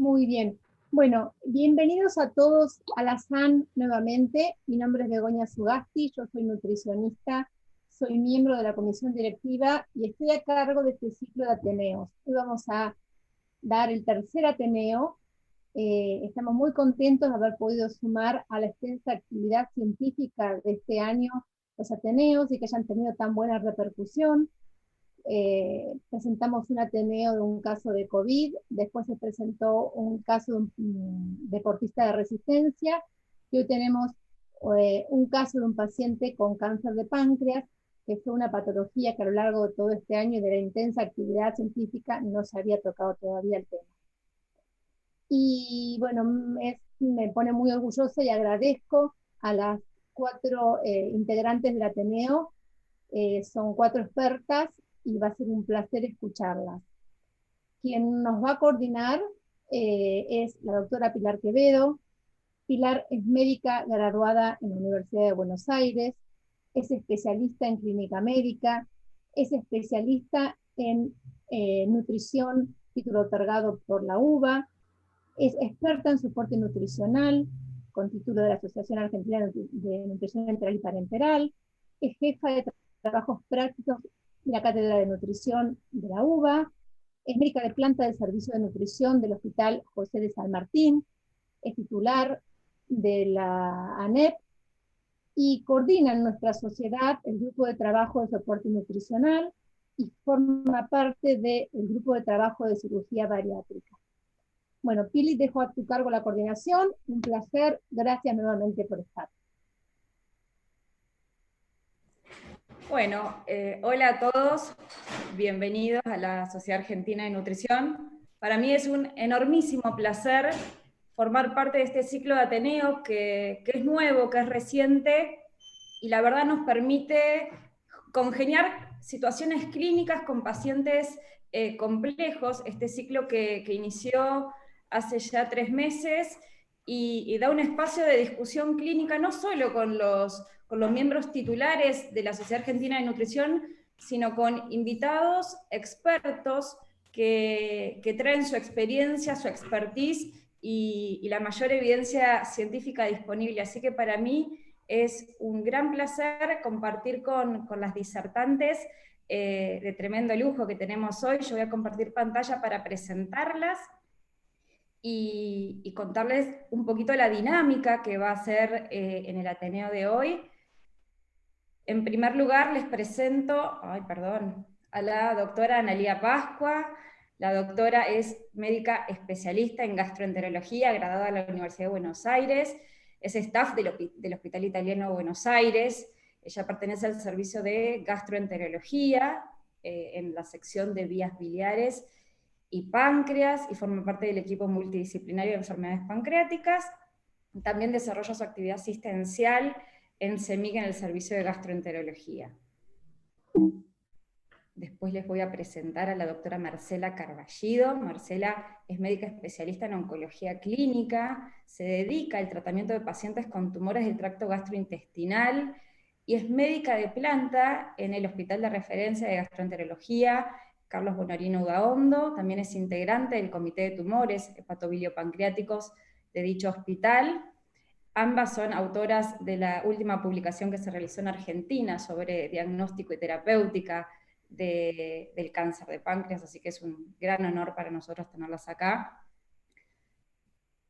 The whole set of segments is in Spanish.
Muy bien. Bueno, bienvenidos a todos a la SAN nuevamente. Mi nombre es Begoña Sugasti, yo soy nutricionista, soy miembro de la comisión directiva y estoy a cargo de este ciclo de Ateneos. Hoy vamos a dar el tercer Ateneo. Estamos muy contentos de haber podido sumar a la extensa actividad científica de este año los Ateneos y que hayan tenido tan buena repercusión. Presentamos un Ateneo de un caso de COVID, después se presentó un caso de un deportista de resistencia, y hoy tenemos un caso de un paciente con cáncer de páncreas, que fue una patología que a lo largo de todo este año y de la intensa actividad científica no se había tocado todavía el tema. Y bueno, me pone muy orgullosa y agradezco a las 4 integrantes del Ateneo. Son 4 expertas y va a ser un placer escucharlas. Quien nos va a coordinar es la doctora Pilar Quevedo. Pilar es médica graduada en la Universidad de Buenos Aires, es especialista en clínica médica, es especialista en nutrición, título otorgado por la UBA, es experta en soporte nutricional, con título de la Asociación Argentina de Nutrición Enteral y Parenteral, es jefa de trabajos prácticos de la Cátedra de Nutrición de la UBA, es médica de planta del Servicio de Nutrición del Hospital José de San Martín, es titular de la ANEP y coordina en nuestra sociedad el grupo de trabajo de soporte nutricional y forma parte del grupo de trabajo de cirugía bariátrica. Bueno, Pili, dejo a tu cargo la coordinación. Un placer. Gracias nuevamente por estar. Bueno, hola a todos. Bienvenidos a la Sociedad Argentina de Nutrición. Para mí es un enormísimo placer formar parte de este ciclo de Ateneos que es nuevo, que es reciente, y la verdad nos permite congeniar situaciones clínicas con pacientes complejos. Este ciclo que inició hace ya 3 meses y da un espacio de discusión clínica no solo con los miembros titulares de la Sociedad Argentina de Nutrición, sino con invitados expertos que traen su experiencia, su expertise y la mayor evidencia científica disponible. Así que para mí es un gran placer compartir con las disertantes de tremendo lujo que tenemos hoy. Yo voy a compartir pantalla para presentarlas y contarles un poquito la dinámica que va a ser en el Ateneo de hoy. En primer lugar les presento a la doctora Analía Pascua. La doctora es médica especialista en gastroenterología, graduada de la Universidad de Buenos Aires, es staff del Hospital Italiano de Buenos Aires. Ella pertenece al servicio de gastroenterología en la sección de vías biliares y páncreas, y forma parte del equipo multidisciplinario de enfermedades pancreáticas. También desarrolla su actividad asistencial en CEMIC en el servicio de gastroenterología. Después les voy a presentar a la doctora Marcela Carballido. Marcela es médica especialista en oncología clínica, se dedica al tratamiento de pacientes con tumores del tracto gastrointestinal y es médica de planta en el Hospital de Referencia de Gastroenterología Carlos Bonorino Udaondo. También es integrante del Comité de Tumores Hepatobiliopancreáticos de dicho hospital. Ambas son autoras de la última publicación que se realizó en Argentina sobre diagnóstico y terapéutica del cáncer de páncreas, así que es un gran honor para nosotros tenerlas acá.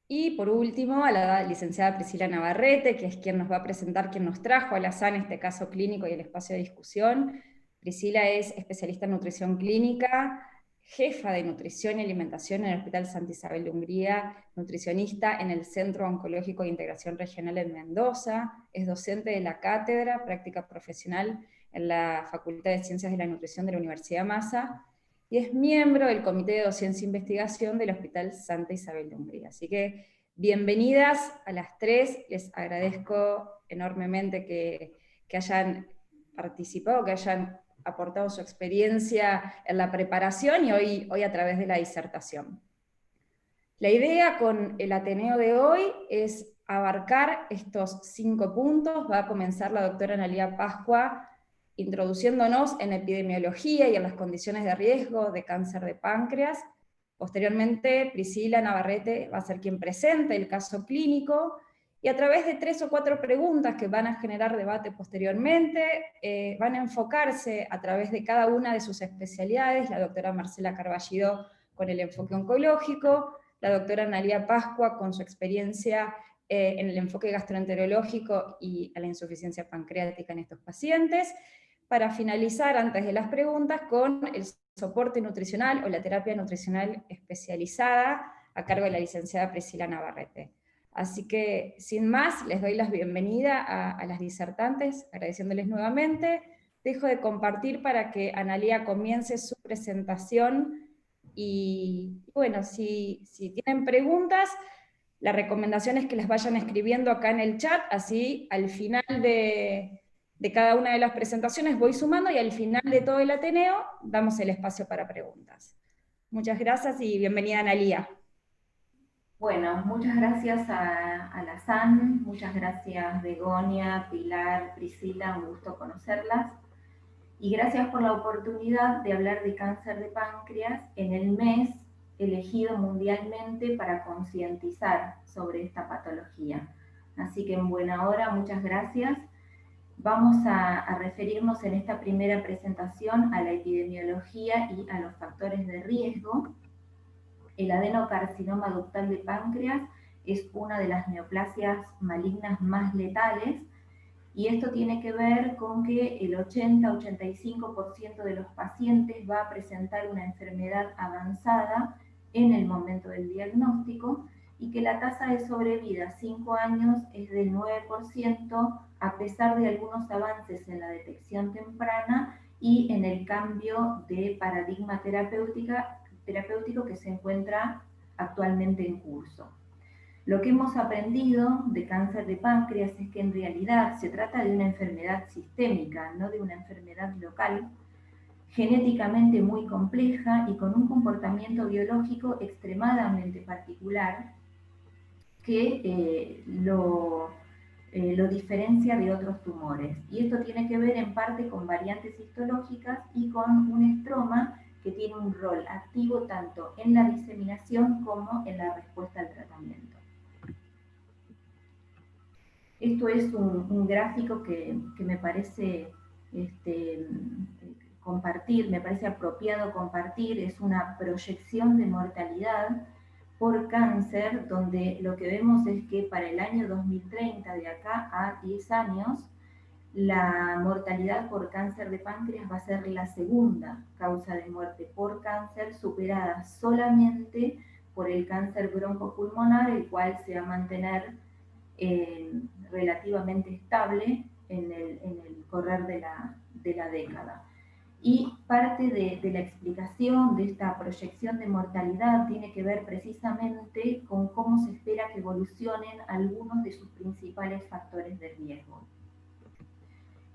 Y por último, a la licenciada Priscila Navarrete, que es quien nos va a presentar, quien nos trajo a la SAN este caso clínico y el espacio de discusión. Priscila es especialista en nutrición clínica, jefa de nutrición y alimentación en el Hospital Santa Isabel de Hungría, nutricionista en el Centro Oncológico de Integración Regional en Mendoza, es docente de la cátedra, práctica profesional en la Facultad de Ciencias de la Nutrición de la Universidad Massa, y es miembro del Comité de Docencia e Investigación del Hospital Santa Isabel de Hungría. Así que bienvenidas a las 3, les agradezco enormemente que hayan participado, que hayan aportado su experiencia en la preparación y hoy a través de la disertación. La idea con el Ateneo de hoy es abarcar estos 5 puntos. Va a comenzar la doctora Analía Pascua introduciéndonos en epidemiología y en las condiciones de riesgo de cáncer de páncreas. Posteriormente, Priscila Navarrete va a ser quien presente el caso clínico, y a través de 3 o 4 preguntas que van a generar debate posteriormente, van a enfocarse a través de cada una de sus especialidades, la doctora Marcela Carballido con el enfoque oncológico, la doctora Analía Pascua con su experiencia en el enfoque gastroenterológico y a la insuficiencia pancreática en estos pacientes, para finalizar, antes de las preguntas, con el soporte nutricional o la terapia nutricional especializada a cargo de la licenciada Priscila Navarrete. Así que, sin más, les doy la bienvenida a las disertantes, agradeciéndoles nuevamente. Dejo de compartir para que Analía comience su presentación, y bueno, si tienen preguntas, la recomendación es que las vayan escribiendo acá en el chat, así al final de cada una de las presentaciones voy sumando, y al final de todo el Ateneo damos el espacio para preguntas. Muchas gracias y bienvenida, Analía. Bueno, muchas gracias a la SAN, muchas gracias Begonia, Pilar, Priscila, un gusto conocerlas. Y gracias por la oportunidad de hablar de cáncer de páncreas en el mes elegido mundialmente para concientizar sobre esta patología. Así que en buena hora, muchas gracias. Vamos a referirnos en esta primera presentación a la epidemiología y a los factores de riesgo. El adenocarcinoma ductal de páncreas es una de las neoplasias malignas más letales, y esto tiene que ver con que el 80-85% de los pacientes va a presentar una enfermedad avanzada en el momento del diagnóstico, y que la tasa de sobrevida a 5 años es del 9%, a pesar de algunos avances en la detección temprana y en el cambio de paradigma terapéutico que se encuentra actualmente en curso. Lo que hemos aprendido de cáncer de páncreas es que en realidad se trata de una enfermedad sistémica, no de una enfermedad local, genéticamente muy compleja y con un comportamiento biológico extremadamente particular que lo diferencia de otros tumores. Y esto tiene que ver en parte con variantes histológicas y con un estroma que tiene un rol activo tanto en la diseminación como en la respuesta al tratamiento. Esto es un gráfico que me parece compartir, me parece apropiado compartir. Es una proyección de mortalidad por cáncer, donde lo que vemos es que para el año 2030, de acá a 10 años, la mortalidad por cáncer de páncreas va a ser la segunda causa de muerte por cáncer, superada solamente por el cáncer broncopulmonar, el cual se va a mantener relativamente estable en el correr de la década. Y parte de la explicación de esta proyección de mortalidad tiene que ver precisamente con cómo se espera que evolucionen algunos de sus principales factores de riesgo.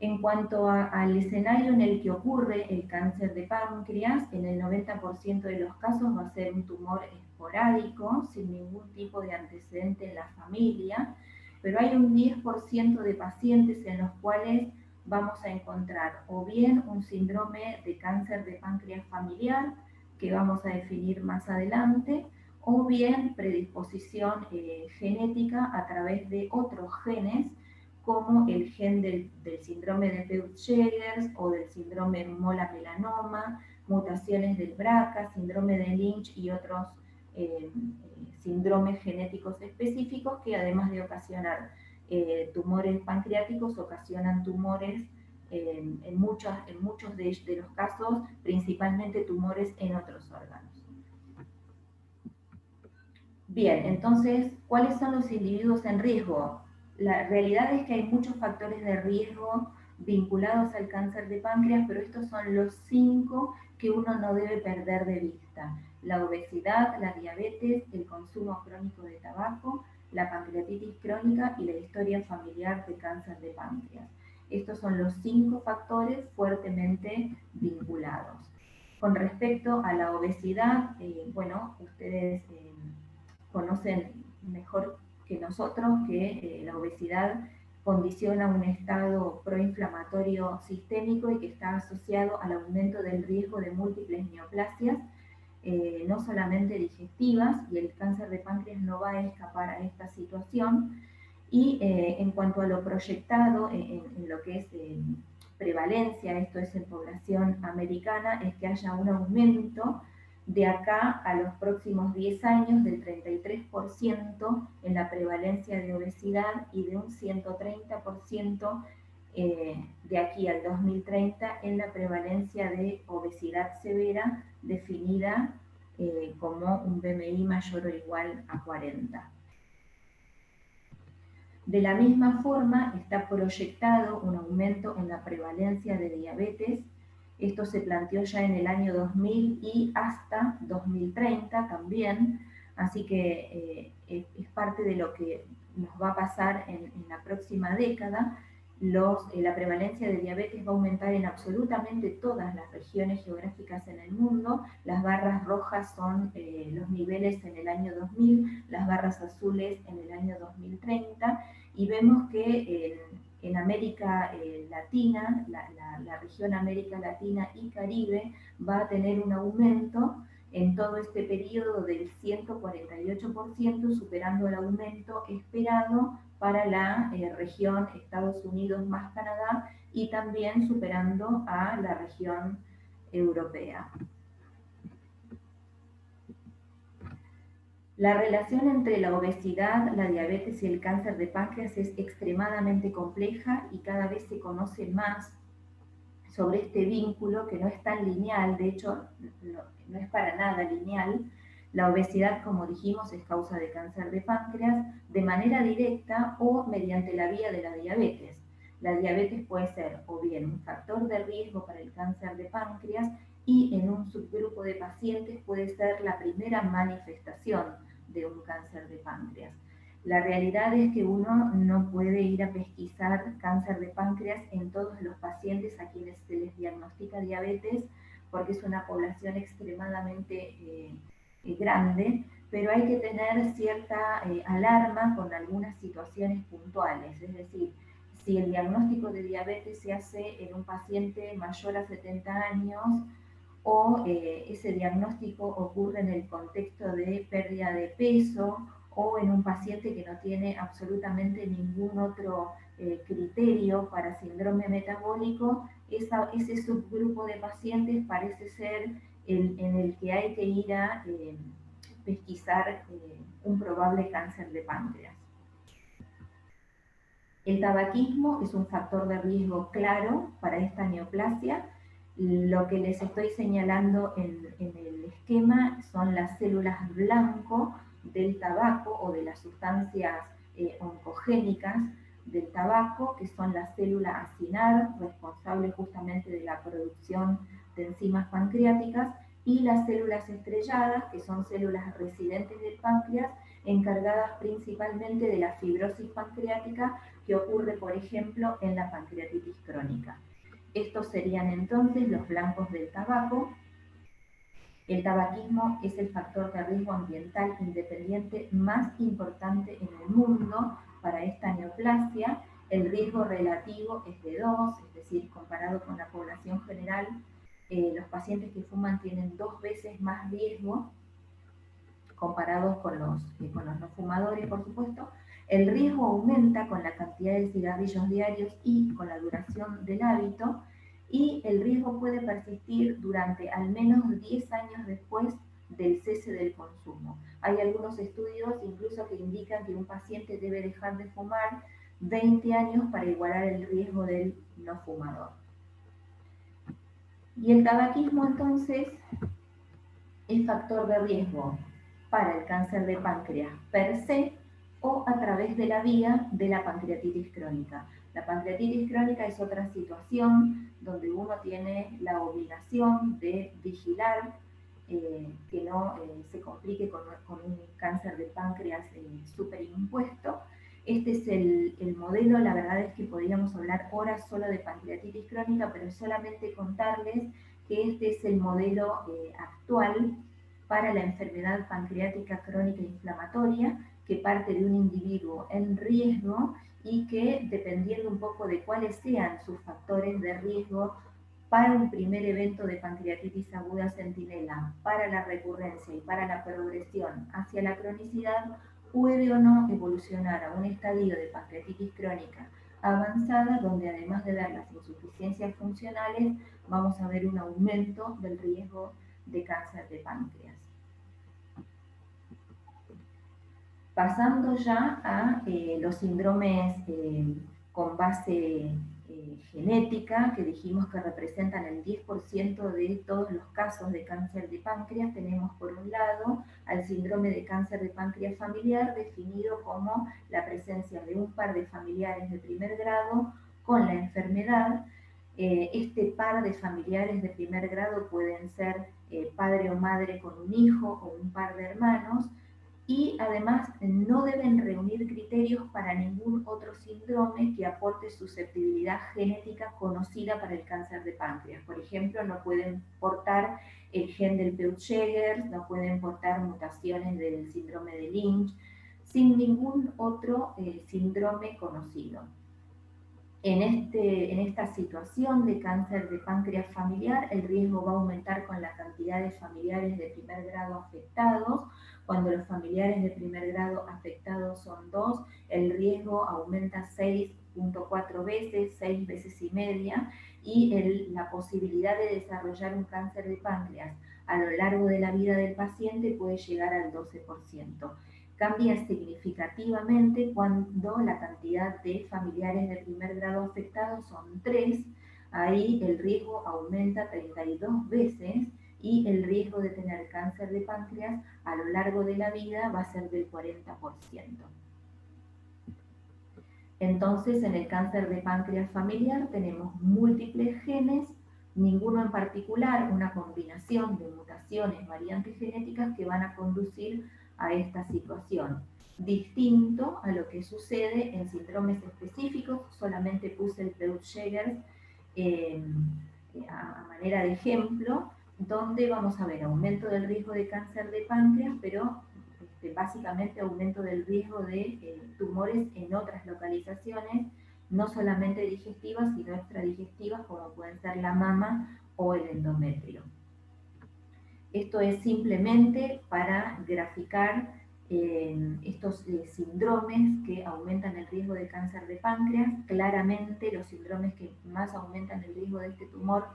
En cuanto al escenario en el que ocurre el cáncer de páncreas, en el 90% de los casos va a ser un tumor esporádico, sin ningún tipo de antecedente en la familia, pero hay un 10% de pacientes en los cuales vamos a encontrar o bien un síndrome de cáncer de páncreas familiar, que vamos a definir más adelante, o bien predisposición genética a través de otros genes, como el gen del síndrome de Peutz-Jeghers o del síndrome mola-melanoma, mutaciones del BRCA, síndrome de Lynch y otros síndromes genéticos específicos que, además de ocasionar tumores pancreáticos, ocasionan tumores en muchos de los casos, principalmente tumores en otros órganos. Bien, entonces, ¿cuáles son los individuos en riesgo? La realidad es que hay muchos factores de riesgo vinculados al cáncer de páncreas, pero estos son los 5 que uno no debe perder de vista: la obesidad, la diabetes, el consumo crónico de tabaco, la pancreatitis crónica y la historia familiar de cáncer de páncreas. Estos son los 5 factores fuertemente vinculados. Con respecto a la obesidad, bueno, ustedes conocen mejor que nosotros que la obesidad condiciona un estado proinflamatorio sistémico y que está asociado al aumento del riesgo de múltiples neoplasias, no solamente digestivas, y el cáncer de páncreas no va a escapar a esta situación. Y en cuanto a lo proyectado en lo que es prevalencia, esto es en población americana, es que haya un aumento de acá a los próximos 10 años del 33% en la prevalencia de obesidad y de un 130% de aquí al 2030 en la prevalencia de obesidad severa, definida como un BMI mayor o igual a 40. De la misma forma, está proyectado un aumento en la prevalencia de diabetes. Esto se planteó ya en el año 2000 y hasta 2030 también, así que es parte de lo que nos va a pasar en la próxima década. La prevalencia de diabetes va a aumentar en absolutamente todas las regiones geográficas en el mundo. Las barras rojas son los niveles en el año 2000, las barras azules en el año 2030, y vemos que en América Latina, la región América Latina y Caribe va a tener un aumento en todo este periodo del 148%, superando el aumento esperado para la región Estados Unidos más Canadá, y también superando a la región europea. La relación entre la obesidad, la diabetes y el cáncer de páncreas es extremadamente compleja y cada vez se conoce más sobre este vínculo, que no es tan lineal. De hecho no es para nada lineal. La obesidad, como dijimos, es causa de cáncer de páncreas de manera directa o mediante la vía de la diabetes. La diabetes puede ser o bien un factor de riesgo para el cáncer de páncreas, y en un subgrupo de pacientes puede ser la primera manifestación de un cáncer de páncreas. La realidad es que uno no puede ir a pesquisar cáncer de páncreas en todos los pacientes a quienes se les diagnostica diabetes, porque es una población extremadamente grande, pero hay que tener cierta alarma con algunas situaciones puntuales. Es decir, si el diagnóstico de diabetes se hace en un paciente mayor a 70 años, o ese diagnóstico ocurre en el contexto de pérdida de peso, o en un paciente que no tiene absolutamente ningún otro criterio para síndrome metabólico, ese subgrupo de pacientes parece ser en el que hay que ir a pesquisar un probable cáncer de páncreas. El tabaquismo es un factor de riesgo claro para esta neoplasia. Lo que les estoy señalando en el esquema son las células blanco del tabaco, o de las sustancias oncogénicas del tabaco, que son la célula acinar, responsable justamente de la producción de enzimas pancreáticas, y las células estrelladas, que son células residentes del páncreas, encargadas principalmente de la fibrosis pancreática, que ocurre, por ejemplo, en la pancreatitis crónica. Estos serían entonces los blancos del tabaco. El tabaquismo es el factor de riesgo ambiental independiente más importante en el mundo para esta neoplasia. El riesgo relativo es de 2, es decir, comparado con la población general, los pacientes que fuman tienen 2 veces más riesgo comparados con los no fumadores, por supuesto. El riesgo aumenta con la cantidad de cigarrillos diarios y con la duración del hábito, y el riesgo puede persistir durante al menos 10 años después del cese del consumo. Hay algunos estudios incluso que indican que un paciente debe dejar de fumar 20 años para igualar el riesgo del no fumador. Y el tabaquismo entonces es factor de riesgo para el cáncer de páncreas per se, o a través de la vía de la pancreatitis crónica. La pancreatitis crónica es otra situación donde uno tiene la obligación de vigilar que no se complique con un cáncer de páncreas superimpuesto. Este es el modelo. La verdad es que podríamos hablar horas solo de pancreatitis crónica, pero solamente contarles que este es el modelo actual para la enfermedad pancreática crónica inflamatoria, que parte de un individuo en riesgo, y que, dependiendo un poco de cuáles sean sus factores de riesgo para un primer evento de pancreatitis aguda centinela, para la recurrencia y para la progresión hacia la cronicidad, puede o no evolucionar a un estadio de pancreatitis crónica avanzada, donde además de ver las insuficiencias funcionales, vamos a ver un aumento del riesgo de cáncer de páncreas. Pasando ya a los síndromes con base genética, que dijimos que representan el 10% de todos los casos de cáncer de páncreas, tenemos por un lado al síndrome de cáncer de páncreas familiar, definido como la presencia de un par de familiares de primer grado con la enfermedad. Este par de familiares de primer grado pueden ser padre o madre con un hijo o un par de hermanos, y además no deben reunir criterios para ningún otro síndrome que aporte susceptibilidad genética conocida para el cáncer de páncreas. Por ejemplo, no pueden portar el gen del Peutz-Jeghers, no pueden portar mutaciones del síndrome de Lynch, sin ningún otro síndrome conocido. En esta situación de cáncer de páncreas familiar, el riesgo va a aumentar con la cantidad de familiares de primer grado afectados. Cuando los familiares de primer grado afectados son 2, el riesgo aumenta 6.4 veces, 6 veces y media, y la posibilidad de desarrollar un cáncer de páncreas a lo largo de la vida del paciente puede llegar al 12%. Cambia significativamente cuando la cantidad de familiares de primer grado afectados son 3, ahí el riesgo aumenta 32 veces y el riesgo de tener cáncer de páncreas a lo largo de la vida va a ser del 40%. Entonces, en el cáncer de páncreas familiar tenemos múltiples genes, ninguno en particular, una combinación de mutaciones, variantes genéticas que van a conducir a esta situación. Distinto a lo que sucede en síndromes específicos, solamente puse el Peutz-Jeghers a manera de ejemplo, donde vamos a ver aumento del riesgo de cáncer de páncreas, pero básicamente aumento del riesgo de tumores en otras localizaciones, no solamente digestivas, sino extradigestivas, como pueden ser la mama o el endometrio. Esto es simplemente para graficar estos síndromes que aumentan el riesgo de cáncer de páncreas. Claramente los síndromes que más aumentan el riesgo de este tumor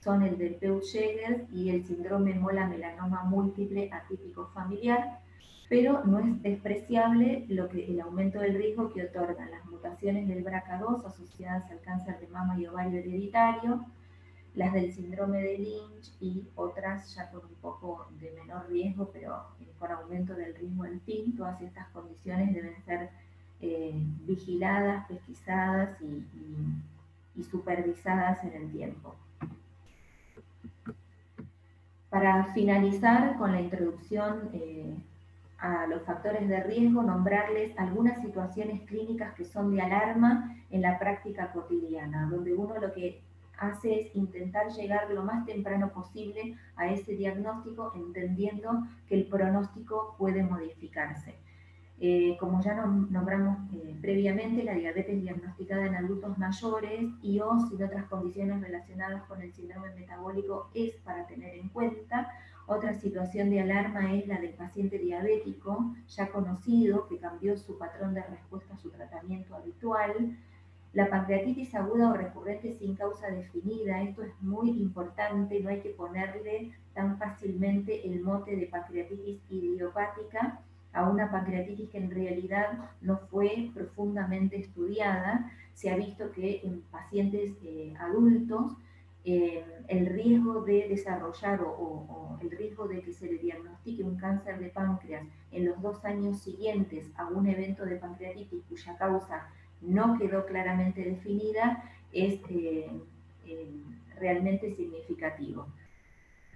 son el del Peutz-Jeghers y el síndrome mola-melanoma múltiple atípico familiar, pero no es despreciable el aumento del riesgo que otorgan las mutaciones del BRCA2 asociadas al cáncer de mama y ovario hereditario, las del síndrome de Lynch y otras ya con un poco de menor riesgo, pero con aumento del riesgo del PIN. Todas estas condiciones deben ser vigiladas, pesquisadas y supervisadas en el tiempo. Para finalizar con la introducción a los factores de riesgo, nombrarles algunas situaciones clínicas que son de alarma en la práctica cotidiana, donde uno lo que hace es intentar llegar lo más temprano posible a ese diagnóstico, entendiendo que el pronóstico puede modificarse. Como ya nombramos previamente, la diabetes diagnosticada en adultos mayores y o sin otras condiciones relacionadas con el síndrome metabólico es para tener en cuenta. Otra situación de alarma es la del paciente diabético, ya conocido, que cambió su patrón de respuesta a su tratamiento habitual. La pancreatitis aguda o recurrente sin causa definida, esto es muy importante, no hay que ponerle tan fácilmente el mote de pancreatitis idiopática a una pancreatitis que en realidad no fue profundamente estudiada. Se ha visto que en pacientes adultos el riesgo de desarrollar o el riesgo de que se le diagnostique un cáncer de páncreas en los 2 años siguientes a un evento de pancreatitis cuya causa no quedó claramente definida es realmente significativo.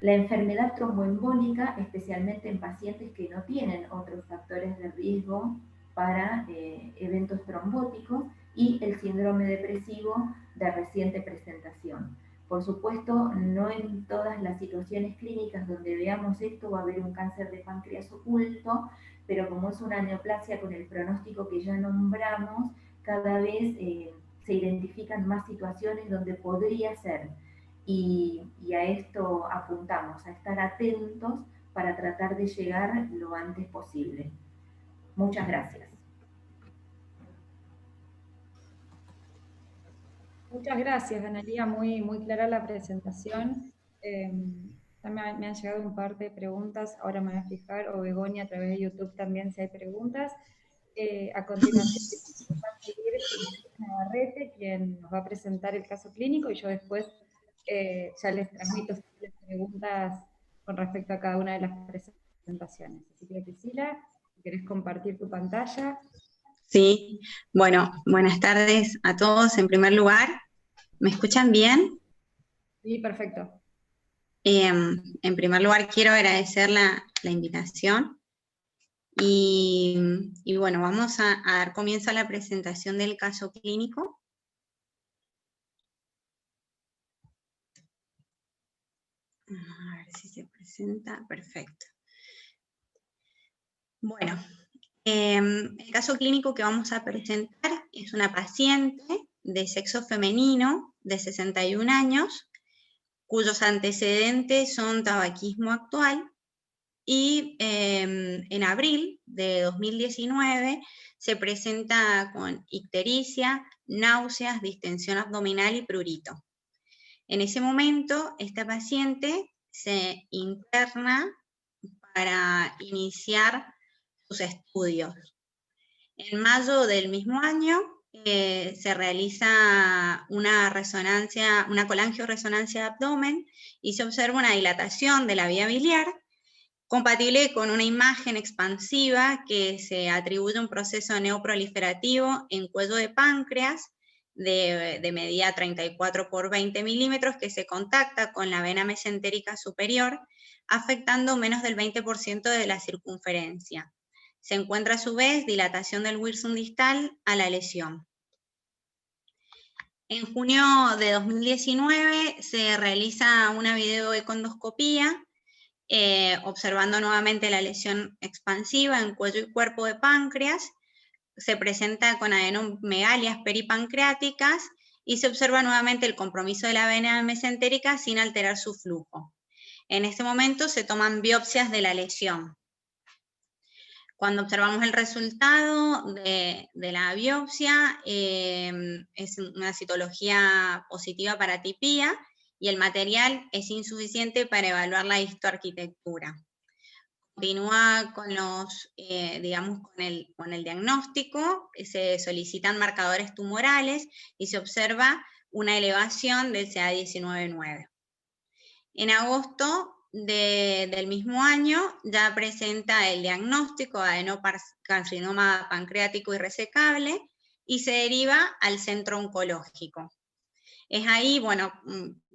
La enfermedad tromboembólica, especialmente en pacientes que no tienen otros factores de riesgo para eventos trombóticos, y el síndrome depresivo de reciente presentación. Por supuesto, no en todas las situaciones clínicas donde veamos esto va a haber un cáncer de páncreas oculto, pero como es una neoplasia con el pronóstico que ya nombramos, cada vez se identifican más situaciones donde podría ser y a esto apuntamos, a estar atentos para tratar de llegar lo antes posible. Muchas gracias. Muchas gracias, Analía, muy clara la presentación. También me han llegado un par de preguntas, ahora me voy a fijar, o Begoña a través de YouTube también si hay preguntas. A continuación va a seguir Priscila Navarrete, quien nos va a presentar el caso clínico, y yo después ya les transmito las preguntas con respecto a cada una de las presentaciones. Así que Priscila, si querés compartir tu pantalla. Sí, bueno, buenas tardes a todos. En primer lugar, ¿me escuchan bien? Sí, perfecto. En primer lugar, quiero agradecer la invitación y bueno, vamos a dar comienzo a la presentación del caso clínico. A ver si se presenta, perfecto. Bueno, el caso clínico que vamos a presentar es una paciente de sexo femenino de 61 años, cuyos antecedentes son tabaquismo actual, y en abril de 2019 se presenta con ictericia, náuseas, distensión abdominal y prurito. En ese momento, esta paciente se interna para iniciar sus estudios. En mayo del mismo año se realiza una colangioresonancia de abdomen y se observa una dilatación de la vía biliar, compatible con una imagen expansiva que se atribuye a un proceso neoproliferativo en cuello de páncreas de medida 34 por 20 milímetros que se contacta con la vena mesentérica superior, afectando menos del 20% de la circunferencia. Se encuentra a su vez dilatación del Wilson distal a la lesión. En junio de 2019 se realiza una videoecondoscopía observando nuevamente la lesión expansiva en cuello y cuerpo de páncreas. Se presenta con adenomegalias peripancreáticas y se observa nuevamente el compromiso de la vena mesentérica sin alterar su flujo. En este momento se toman biopsias de la lesión. Cuando observamos el resultado de la biopsia, es una citología positiva para tipía y el material es insuficiente para evaluar la histoarquitectura. Continúa con con el diagnóstico, se solicitan marcadores tumorales y se observa una elevación del CA19-9. En agosto del mismo año ya presenta el diagnóstico de adenocarcinoma pancreático irresecable y se deriva al centro oncológico. Es ahí, bueno,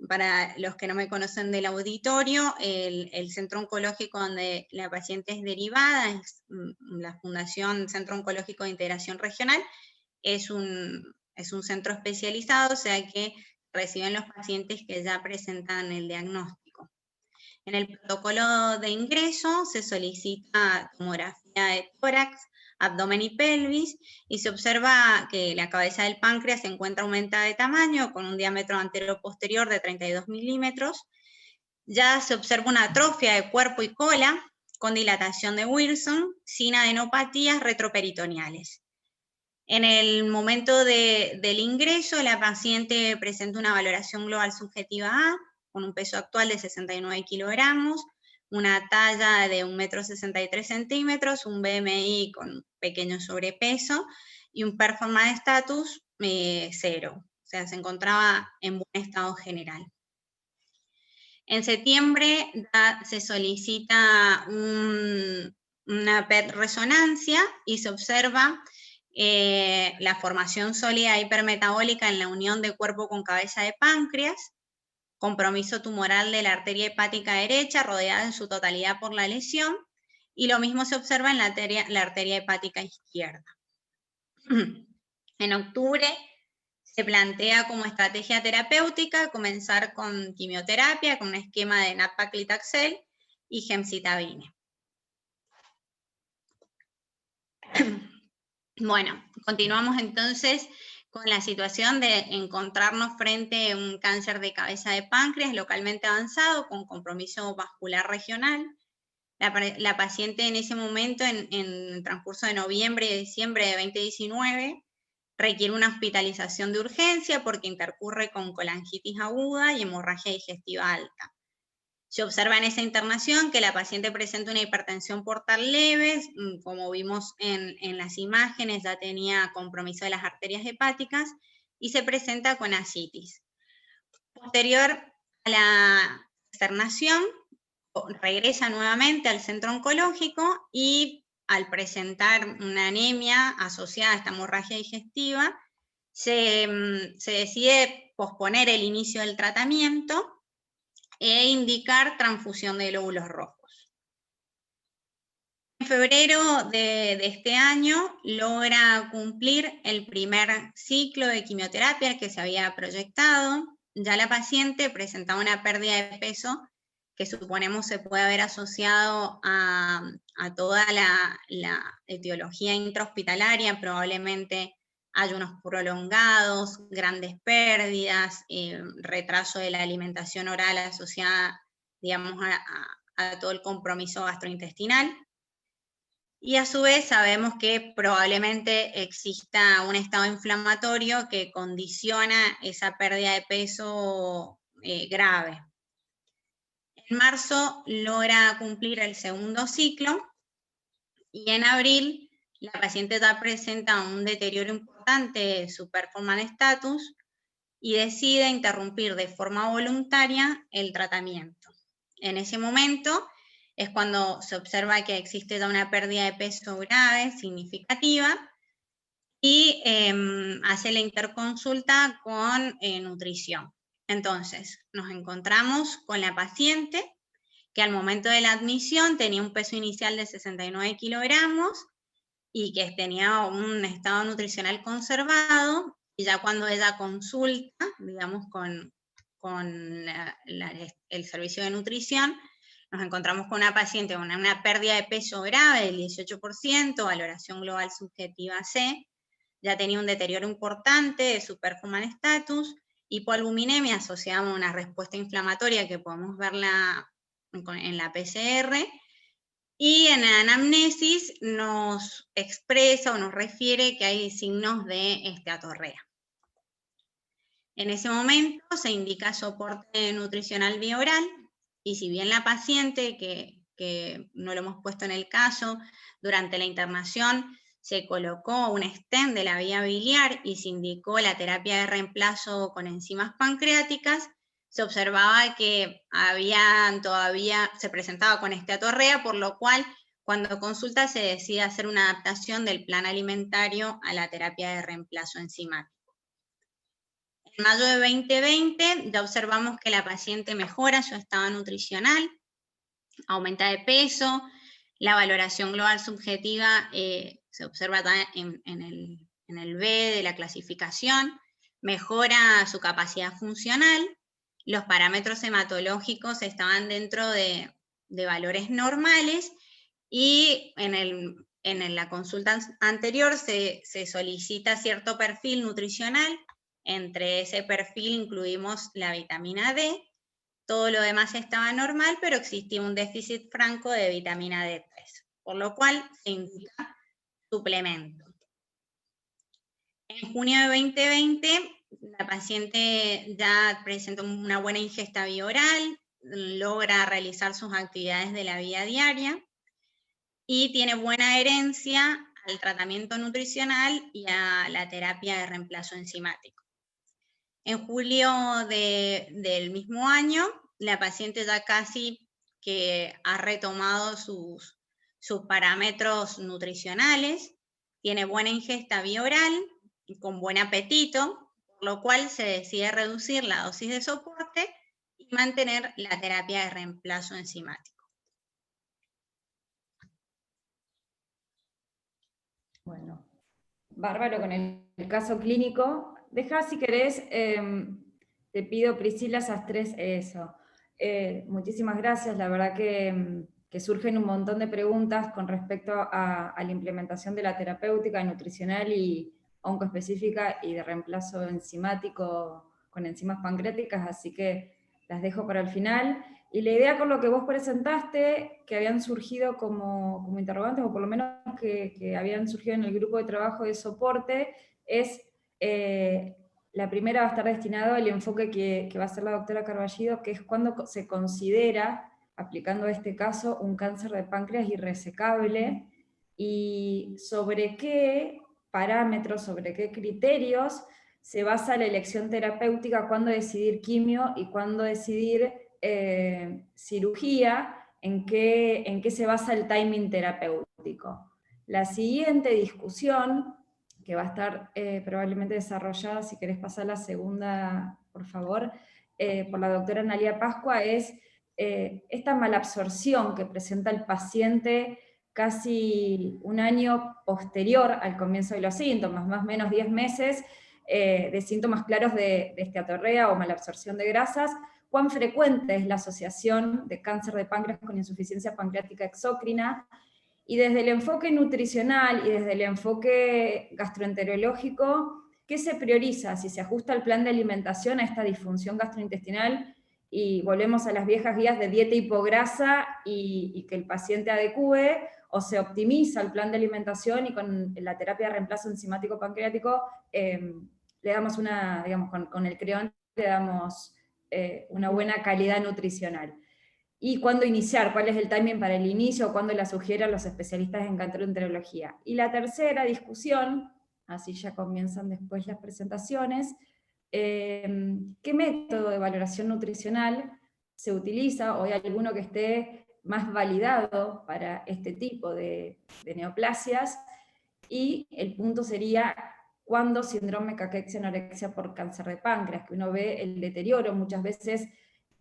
para los que no me conocen del auditorio, el centro oncológico donde la paciente es derivada, es la Fundación Centro Oncológico de Integración Regional, es un centro especializado, o sea que reciben los pacientes que ya presentan el diagnóstico. En el protocolo de ingreso se solicita tomografía de tórax, abdomen y pelvis, y se observa que la cabeza del páncreas se encuentra aumentada de tamaño, con un diámetro antero-posterior de 32 milímetros. Ya se observa una atrofia de cuerpo y cola, con dilatación de Wilson, sin adenopatías retroperitoneales. En el momento del ingreso, la paciente presenta una valoración global subjetiva A, con un peso actual de 69 kilogramos, una talla de 1,63 m, un BMI con pequeño sobrepeso y un performance status 0. O sea, se encontraba en buen estado general. En septiembre se solicita una PET resonancia y se observa la formación sólida hipermetabólica en la unión de cuerpo con cabeza de páncreas, compromiso tumoral de la arteria hepática derecha, rodeada en su totalidad por la lesión, y lo mismo se observa en la arteria hepática izquierda. En octubre se plantea como estrategia terapéutica comenzar con quimioterapia, con un esquema de nab-paclitaxel y gemcitabine. Bueno, continuamos entonces con la situación de encontrarnos frente a un cáncer de cabeza de páncreas localmente avanzado con compromiso vascular regional. La paciente en ese momento, en el transcurso de noviembre y diciembre de 2019, requiere una hospitalización de urgencia porque intercurre con colangitis aguda y hemorragia digestiva alta. Se observa en esa internación que la paciente presenta una hipertensión portal leve, como vimos en las imágenes, ya tenía compromiso de las arterias hepáticas y se presenta con ascitis. Posterior a la externación, regresa nuevamente al centro oncológico y al presentar una anemia asociada a esta hemorragia digestiva, se decide posponer el inicio del tratamiento e indicar transfusión de glóbulos rojos. En febrero de este año logra cumplir el primer ciclo de quimioterapia que se había proyectado. Ya la paciente presentaba una pérdida de peso que suponemos se puede haber asociado a toda la etiología intrahospitalaria, probablemente ayunos prolongados, grandes pérdidas, retraso de la alimentación oral asociada, digamos, a todo el compromiso gastrointestinal. Y a su vez sabemos que probablemente exista un estado inflamatorio que condiciona esa pérdida de peso grave. En marzo logra cumplir el segundo ciclo y en abril la paciente ya presenta un deterioro importante de su performance status y decide interrumpir de forma voluntaria el tratamiento. En ese momento es cuando se observa que existe ya una pérdida de peso grave, significativa, y hace la interconsulta con nutrición. Entonces, nos encontramos con la paciente que al momento de la admisión tenía un peso inicial de 69 kilogramos y que tenía un estado nutricional conservado, y ya cuando ella consulta, digamos, con el servicio de nutrición, nos encontramos con una paciente con una pérdida de peso grave del 18%, valoración global subjetiva C, ya tenía un deterioro importante de su performance status, hipoalbuminemia asociada a una respuesta inflamatoria que podemos verla en la PCR, y en la anamnesis nos expresa o nos refiere que hay signos de esteatorrea. En ese momento se indica soporte nutricional vía oral, y si bien la paciente, que no lo hemos puesto en el caso, durante la internación se colocó un stent de la vía biliar y se indicó la terapia de reemplazo con enzimas pancreáticas, se observaba que se presentaba con esteatorrea, por lo cual cuando consulta se decide hacer una adaptación del plan alimentario a la terapia de reemplazo enzimático. En mayo de 2020 ya observamos que la paciente mejora su estado nutricional, aumenta de peso, la valoración global subjetiva se observa en el B de la clasificación, mejora su capacidad funcional, los parámetros hematológicos estaban dentro de valores normales, y en la consulta anterior se solicita cierto perfil nutricional. Entre ese perfil incluimos la vitamina D, todo lo demás estaba normal, pero existía un déficit franco de vitamina D3, por lo cual se indica suplemento. En junio de 2020, la paciente ya presentó una buena ingesta vía oral, logra realizar sus actividades de la vida diaria y tiene buena adherencia al tratamiento nutricional y a la terapia de reemplazo enzimático. En julio del mismo año, la paciente ya casi que ha retomado sus parámetros nutricionales, tiene buena ingesta vía oral y con buen apetito, por lo cual se decide reducir la dosis de soporte y mantener la terapia de reemplazo enzimático. Bueno, bárbaro con el caso clínico. Deja, si querés, te pido, Priscila Sastres, eso. Muchísimas gracias, la verdad que surgen un montón de preguntas con respecto a la implementación de la terapéutica nutricional y oncoespecífica y de reemplazo enzimático con enzimas pancreáticas, así que las dejo para el final. Y la idea con lo que vos presentaste, que habían surgido como interrogantes, o por lo menos que habían surgido en el grupo de trabajo de soporte, es, la primera va a estar destinado al enfoque que va a hacer la doctora Carballido, que es cuando se considera, aplicando este caso, un cáncer de páncreas irresecable, y sobre qué parámetros, sobre qué criterios se basa la elección terapéutica, cuándo decidir quimio y cuándo decidir cirugía, en qué se basa el timing terapéutico. La siguiente discusión, que va a estar probablemente desarrollada, si querés pasar la segunda, por favor, por la doctora Analía Pascua, es esta malabsorción que presenta el paciente casi un año posterior al comienzo de los síntomas, más o menos 10 meses, de síntomas claros de esteatorrea o malabsorción de grasas. ¿Cuán frecuente es la asociación de cáncer de páncreas con insuficiencia pancreática exócrina? Y desde el enfoque nutricional y desde el enfoque gastroenterológico, ¿qué se prioriza? Si se ajusta el plan de alimentación a esta disfunción gastrointestinal, y volvemos a las viejas guías de dieta hipograsa y que el paciente adecue, o se optimiza el plan de alimentación y con la terapia de reemplazo enzimático pancreático le damos una, digamos, con el Creon le damos una buena calidad nutricional. Y cuándo iniciar, cuál es el timing para el inicio, o cuándo la sugieren los especialistas en gastroenterología. Y la tercera discusión, así ya comienzan después las presentaciones, ¿qué método de valoración nutricional se utiliza, o hay alguno que esté más validado para este tipo de neoplasias? Y el punto sería, ¿cuándo síndrome caquexia-anorexia por cáncer de páncreas? Que uno ve el deterioro muchas veces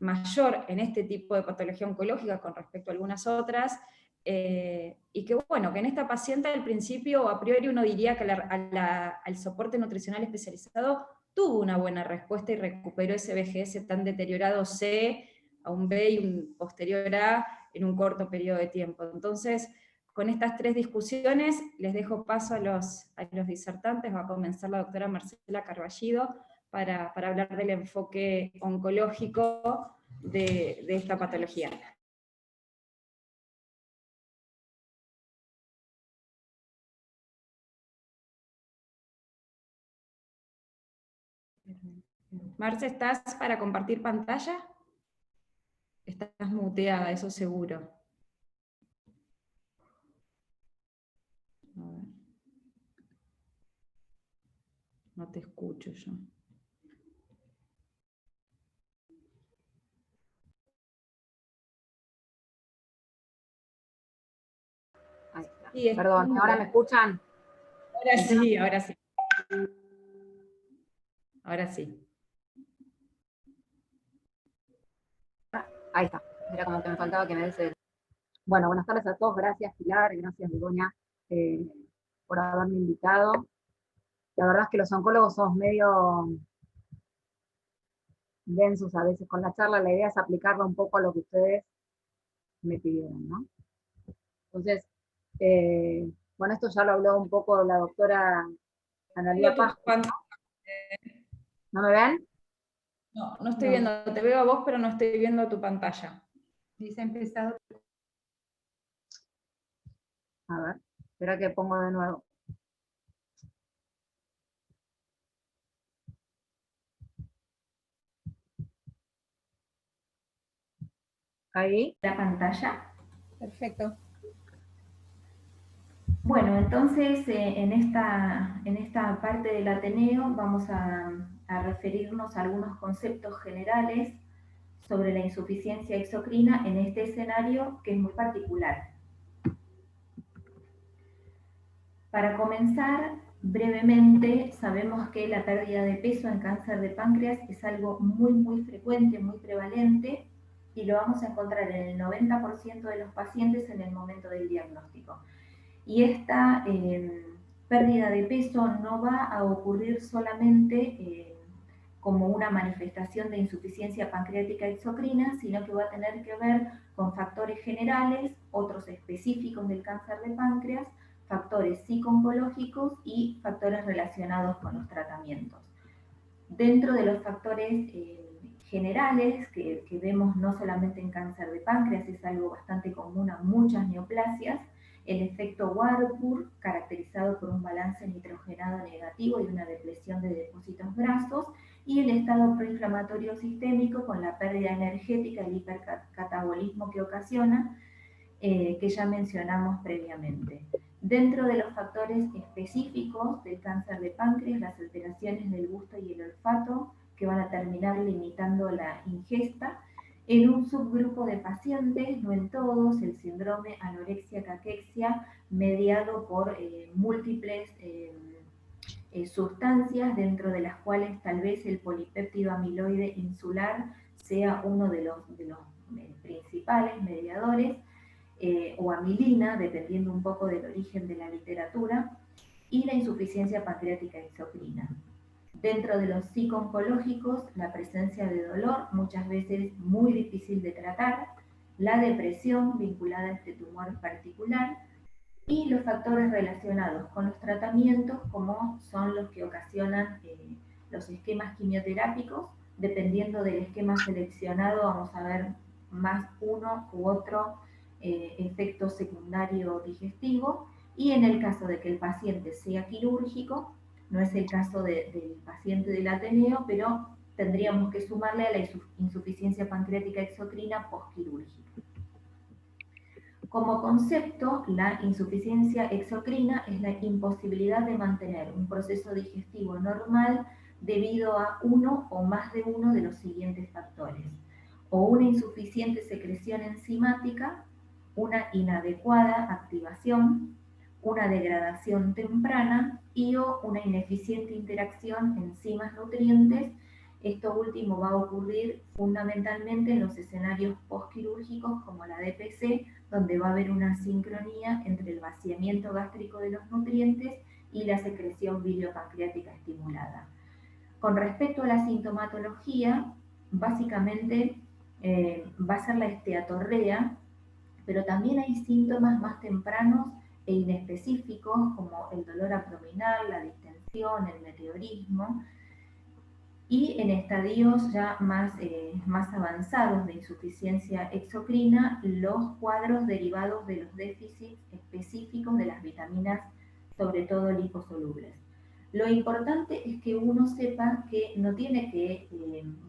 mayor en este tipo de patología oncológica con respecto a algunas otras, y que bueno, que en esta paciente al principio, a priori uno diría que al soporte nutricional especializado tuvo una buena respuesta y recuperó ese VGS tan deteriorado C a un B y un posterior A en un corto periodo de tiempo. Entonces, con estas tres discusiones les dejo paso a los disertantes. Va a comenzar la doctora Marcela Carballido para hablar del enfoque oncológico de esta patología. Marce, ¿estás para compartir pantalla? Estás muteada, eso seguro. A ver. No te escucho yo. Ahí está. Sí, perdón, ¿ahora me escuchan? Ahora sí, ahora sí. Ahora sí. Ahí está. Era como que me faltaba que me des el... Bueno, buenas tardes a todos. Gracias, Pilar. Gracias, Begoña, por haberme invitado. La verdad es que los oncólogos somos medio densos a veces con la charla. La idea es aplicarla un poco a lo que ustedes me pidieron, ¿no? Entonces, bueno, esto ya lo habló un poco la doctora Analía Pascua. ¿No me ven? No, no estoy viendo, te veo a vos, pero no estoy viendo tu pantalla. Dice empezado. A ver, espera que pongo de nuevo. Ahí. La pantalla. Perfecto. Bueno, entonces en esta parte del Ateneo vamos a referirnos a algunos conceptos generales sobre la insuficiencia exocrina en este escenario que es muy particular. Para comenzar, brevemente, sabemos que la pérdida de peso en cáncer de páncreas es algo muy frecuente, muy prevalente, y lo vamos a encontrar en el 90% de los pacientes en el momento del diagnóstico. Y esta pérdida de peso no va a ocurrir solamente como una manifestación de insuficiencia pancreática exocrina, sino que va a tener que ver con factores generales, otros específicos del cáncer de páncreas, factores psico-oncológicos y factores relacionados con los tratamientos. Dentro de los factores generales que vemos no solamente en cáncer de páncreas, es algo bastante común a muchas neoplasias, el efecto Warburg, caracterizado por un balance nitrogenado negativo y una depresión de depósitos grasos, y el estado proinflamatorio sistémico con la pérdida energética, el hipercatabolismo que ocasiona, que ya mencionamos previamente. Dentro de los factores específicos del cáncer de páncreas, las alteraciones del gusto y el olfato, que van a terminar limitando la ingesta. En un subgrupo de pacientes, no en todos, el síndrome anorexia-caquexia, mediado por múltiples sustancias, dentro de las cuales tal vez el polipéptido amiloide insular sea uno de los principales mediadores, o amilina, dependiendo un poco del origen de la literatura, y la insuficiencia pancreática exocrina. Dentro de los psico-oncológicos, la presencia de dolor, muchas veces muy difícil de tratar, la depresión vinculada a este tumor particular, y los factores relacionados con los tratamientos, como son los que ocasionan los esquemas quimioterápicos. Dependiendo del esquema seleccionado, vamos a ver más uno u otro efecto secundario digestivo, y en el caso de que el paciente sea quirúrgico, no es el caso del paciente del Ateneo, pero tendríamos que sumarle a la insuficiencia pancreática exocrina postquirúrgica. Como concepto, la insuficiencia exocrina es la imposibilidad de mantener un proceso digestivo normal debido a uno o más de uno de los siguientes factores: o una insuficiente secreción enzimática, una inadecuada activación, una degradación temprana y o una ineficiente interacción enzimas-nutrientes. Esto último va a ocurrir fundamentalmente en los escenarios postquirúrgicos como la DPC, donde va a haber una sincronía entre el vaciamiento gástrico de los nutrientes y la secreción biliopancreática estimulada. Con respecto a la sintomatología, básicamente va a ser la esteatorrea, pero también hay síntomas más tempranos e inespecíficos como el dolor abdominal, la distensión, el meteorismo, y en estadios ya más avanzados de insuficiencia exocrina, los cuadros derivados de los déficits específicos de las vitaminas, sobre todo liposolubles. Lo importante es que uno sepa que no tiene que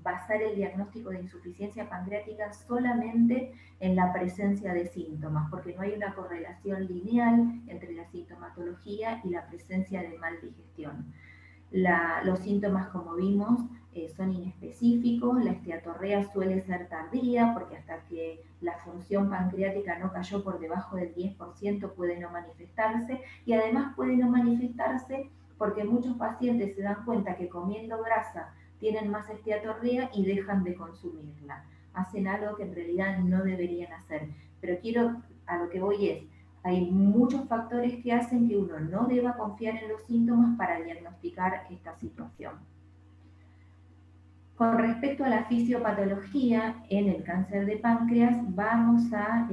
basar el diagnóstico de insuficiencia pancreática solamente en la presencia de síntomas, porque no hay una correlación lineal entre la sintomatología y la presencia de maldigestión. Los síntomas, como vimos, son inespecíficos. La esteatorrea suele ser tardía, porque hasta que la función pancreática no cayó por debajo del 10% puede no manifestarse, y además puede no manifestarse porque muchos pacientes se dan cuenta que comiendo grasa tienen más esteatorrea y dejan de consumirla. Hacen algo que en realidad no deberían hacer. Pero a lo que voy es, hay muchos factores que hacen que uno no deba confiar en los síntomas para diagnosticar esta situación. Con respecto a la fisiopatología en el cáncer de páncreas, vamos a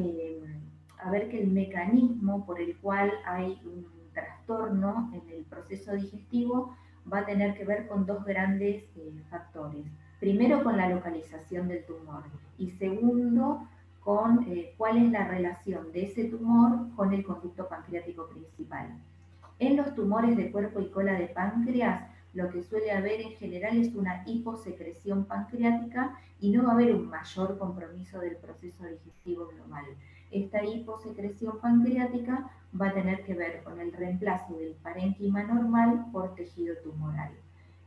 ver que el mecanismo por el cual hay un trastorno en el proceso digestivo va a tener que ver con dos grandes factores. Primero, con la localización del tumor, y segundo, con cuál es la relación de ese tumor con el conducto pancreático principal. En los tumores de cuerpo y cola de páncreas, lo que suele haber en general es una hiposecreción pancreática y no va a haber un mayor compromiso del proceso digestivo global. Esta hiposecreción pancreática va a tener que ver con el reemplazo del parénquima normal por tejido tumoral.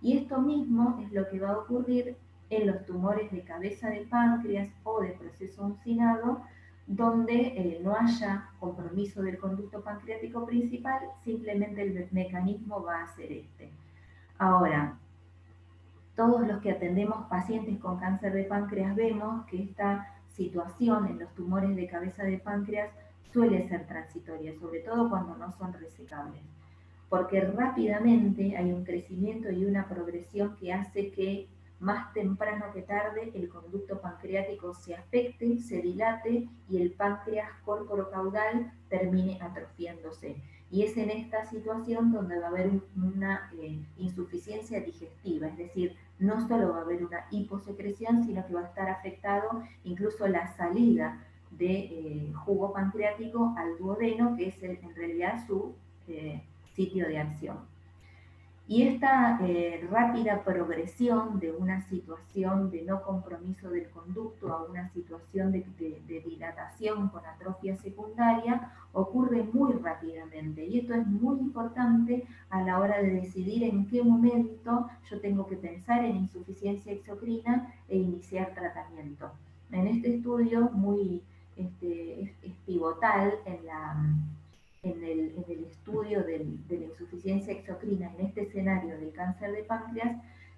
Y esto mismo es lo que va a ocurrir en los tumores de cabeza de páncreas o de proceso uncinado, donde no haya compromiso del conducto pancreático principal, simplemente el mecanismo va a ser este. Ahora, todos los que atendemos pacientes con cáncer de páncreas vemos que esta situación en los tumores de cabeza de páncreas suele ser transitoria, sobre todo cuando no son resecables, porque rápidamente hay un crecimiento y una progresión que hace que más temprano que tarde el conducto pancreático se afecte, se dilate y el páncreas corporocaudal termine atrofiándose. Y es en esta situación donde va a haber una insuficiencia digestiva, es decir, no solo va a haber una hiposecreción, sino que va a estar afectado incluso la salida de jugo pancreático al duodeno, que es en realidad su sitio de acción. Y esta rápida progresión de una situación de no compromiso del conducto a una situación de dilatación con atrofia secundaria ocurre muy rápidamente. Y esto es muy importante a la hora de decidir en qué momento yo tengo que pensar en insuficiencia exocrina e iniciar tratamiento. En este estudio es pivotal en el estudio de la insuficiencia exocrina en este escenario del cáncer de páncreas,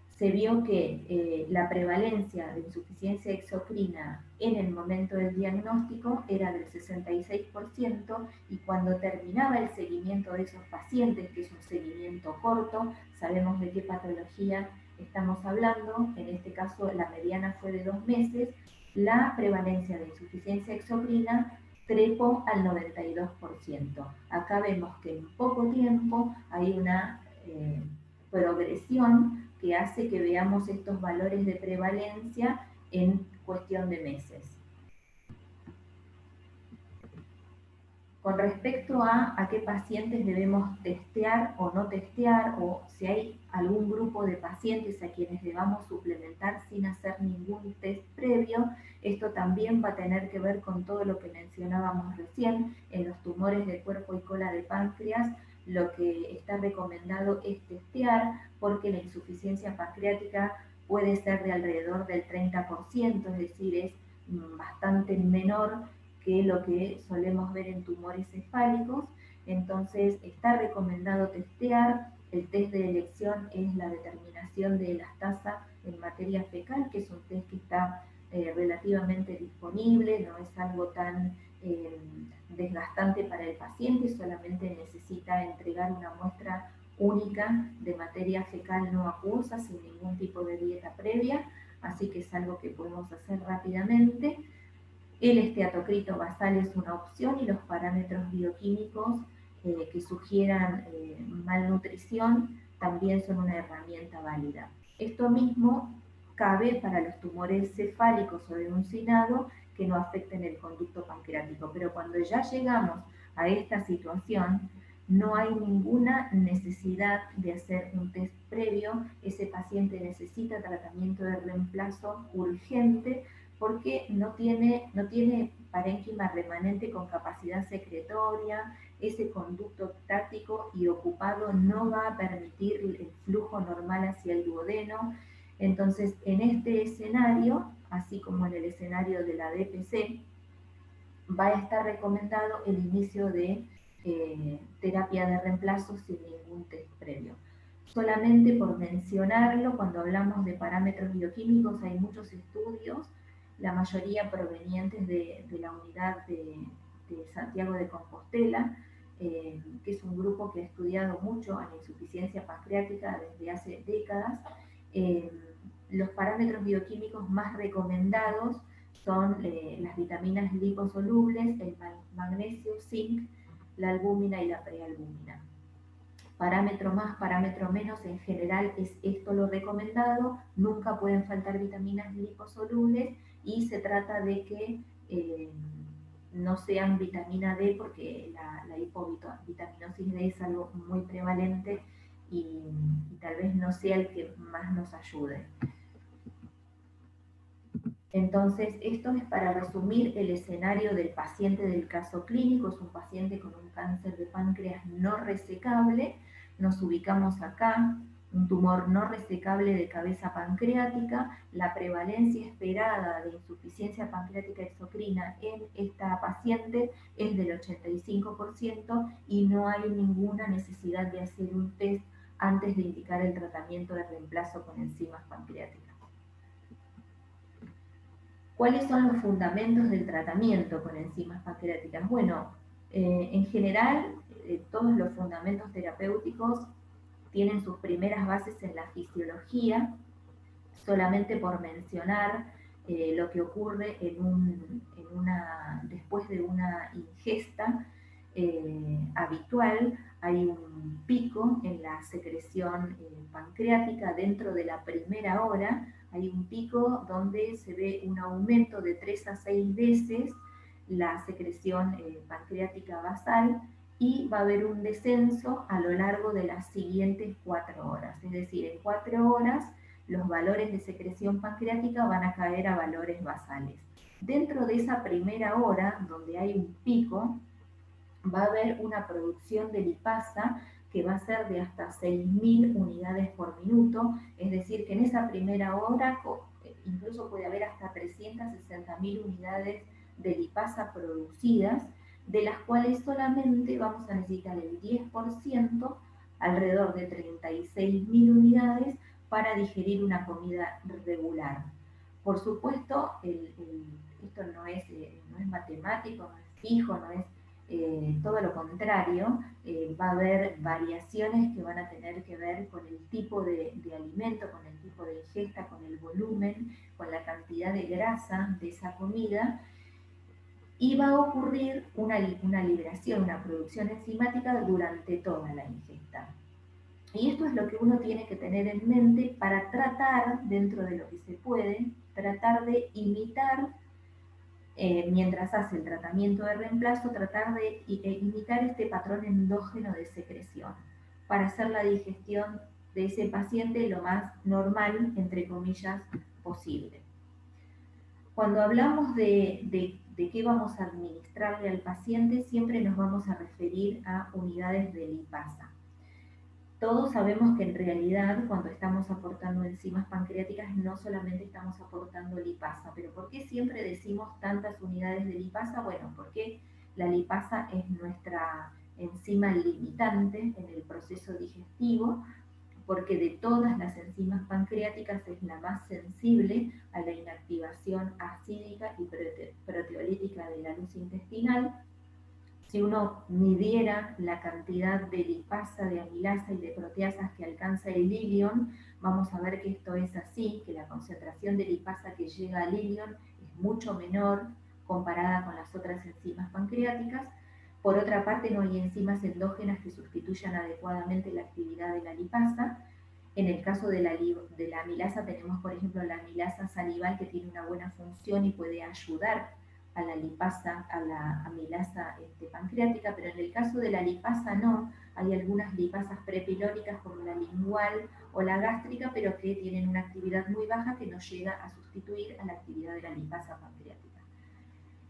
se vio que la prevalencia de insuficiencia exocrina en el momento del diagnóstico era del 66%, y cuando terminaba el seguimiento de esos pacientes, que es un seguimiento corto, sabemos de qué patología estamos hablando, en este caso la mediana fue de 2 meses, la prevalencia de insuficiencia exocrina trepó al 92%. Acá vemos que en poco tiempo hay una progresión que hace que veamos estos valores de prevalencia en cuestión de meses. Con respecto a qué pacientes debemos testear o no testear, o si hay algún grupo de pacientes a quienes debamos suplementar sin hacer ningún test previo, esto también va a tener que ver con todo lo que mencionábamos recién. En los tumores de cuerpo y cola de páncreas, lo que está recomendado es testear, porque la insuficiencia pancreática puede ser de alrededor del 30%, es decir, es bastante menor que lo que solemos ver en tumores cefálicos. Entonces está recomendado testear. El test de elección es la determinación de elastasa en materia fecal, que es un test que está relativamente disponible, no es algo tan desgastante para el paciente, solamente necesita entregar una muestra única de materia fecal no acuosa sin ningún tipo de dieta previa, así que es algo que podemos hacer rápidamente. El esteatocrito basal es una opción, y los parámetros bioquímicos que sugieran malnutrición también son una herramienta válida. Esto mismo cabe para los tumores cefálicos o de uncinado que no afecten el conducto pancreático, pero cuando ya llegamos a esta situación, no hay ninguna necesidad de hacer un test previo. Ese paciente necesita tratamiento de reemplazo urgente, porque no tiene parénquima remanente con capacidad secretoria, ese conducto táctico y ocupado no va a permitir el flujo normal hacia el duodeno. Entonces, en este escenario, así como en el escenario de la DPC, va a estar recomendado el inicio de terapia de reemplazo sin ningún test previo. Solamente por mencionarlo, cuando hablamos de parámetros bioquímicos, hay muchos estudios, la mayoría provenientes de la unidad de Santiago de Compostela, que es un grupo que ha estudiado mucho a la insuficiencia pancreática desde hace décadas. Los parámetros bioquímicos más recomendados son las vitaminas liposolubles, el magnesio, zinc, la albúmina y la prealbúmina. Parámetro más, parámetro menos, en general es esto lo recomendado. Nunca pueden faltar vitaminas liposolubles, y se trata de que no sean vitamina D, porque la hipovitaminosis D es algo muy prevalente y tal vez no sea el que más nos ayude. Entonces, esto es para resumir el escenario del paciente del caso clínico. Es un paciente con un cáncer de páncreas no resecable. Nos ubicamos acá, un tumor no resecable de cabeza pancreática. La prevalencia esperada de insuficiencia pancreática exocrina en esta paciente es del 85%, y no hay ninguna necesidad de hacer un test antes de indicar el tratamiento de reemplazo con enzimas pancreáticas. ¿Cuáles son los fundamentos del tratamiento con enzimas pancreáticas? Bueno, en general, todos los fundamentos terapéuticos tienen sus primeras bases en la fisiología. Solamente por mencionar lo que ocurre después de una ingesta, habitual, hay un pico en la secreción pancreática dentro de la primera hora, hay un pico donde se ve un aumento de 3 a 6 veces la secreción pancreática basal, y va a haber un descenso a lo largo de las siguientes 4 horas. Es decir, en 4 horas los valores de secreción pancreática van a caer a valores basales. Dentro de esa primera hora, donde hay un pico, va a haber una producción de lipasa que va a ser de hasta 6.000 unidades por minuto, es decir, que en esa primera hora incluso puede haber hasta 360.000 unidades de lipasa producidas, de las cuales solamente vamos a necesitar el 10%, alrededor de 36.000 unidades, para digerir una comida regular. Por supuesto, esto no es matemático, no es fijo, no es todo lo contrario, va a haber variaciones que van a tener que ver con el tipo de alimento, con el tipo de ingesta, con el volumen, con la cantidad de grasa de esa comida, y va a ocurrir una liberación, una producción enzimática durante toda la ingesta. Y esto es lo que uno tiene que tener en mente para tratar, dentro de lo que se puede, tratar de imitar, mientras hace el tratamiento de reemplazo, tratar de imitar este patrón endógeno de secreción para hacer la digestión de ese paciente lo más normal, entre comillas, posible. Cuando hablamos de qué vamos a administrarle al paciente, siempre nos vamos a referir a unidades de lipasa. Todos sabemos que en realidad cuando estamos aportando enzimas pancreáticas no solamente estamos aportando lipasa, pero ¿por qué siempre decimos tantas unidades de lipasa? Bueno, porque la lipasa es nuestra enzima limitante en el proceso digestivo, porque de todas las enzimas pancreáticas es la más sensible a la inactivación acídica y proteolítica de la luz intestinal. Si uno midiera la cantidad de lipasa, de amilasa y de proteasas que alcanza el ilion, vamos a ver que esto es así, que la concentración de lipasa que llega al ilion es mucho menor comparada con las otras enzimas pancreáticas. Por otra parte, no hay enzimas endógenas que sustituyan adecuadamente la actividad de la lipasa. En el caso de la amilasa tenemos, por ejemplo, la amilasa salival, que tiene una buena función y puede ayudar a la lipasa, a la amilasa pancreática, pero en el caso de la lipasa no. Hay algunas lipasas prepilóricas como la lingual o la gástrica, pero que tienen una actividad muy baja que no llega a sustituir a la actividad de la lipasa pancreática.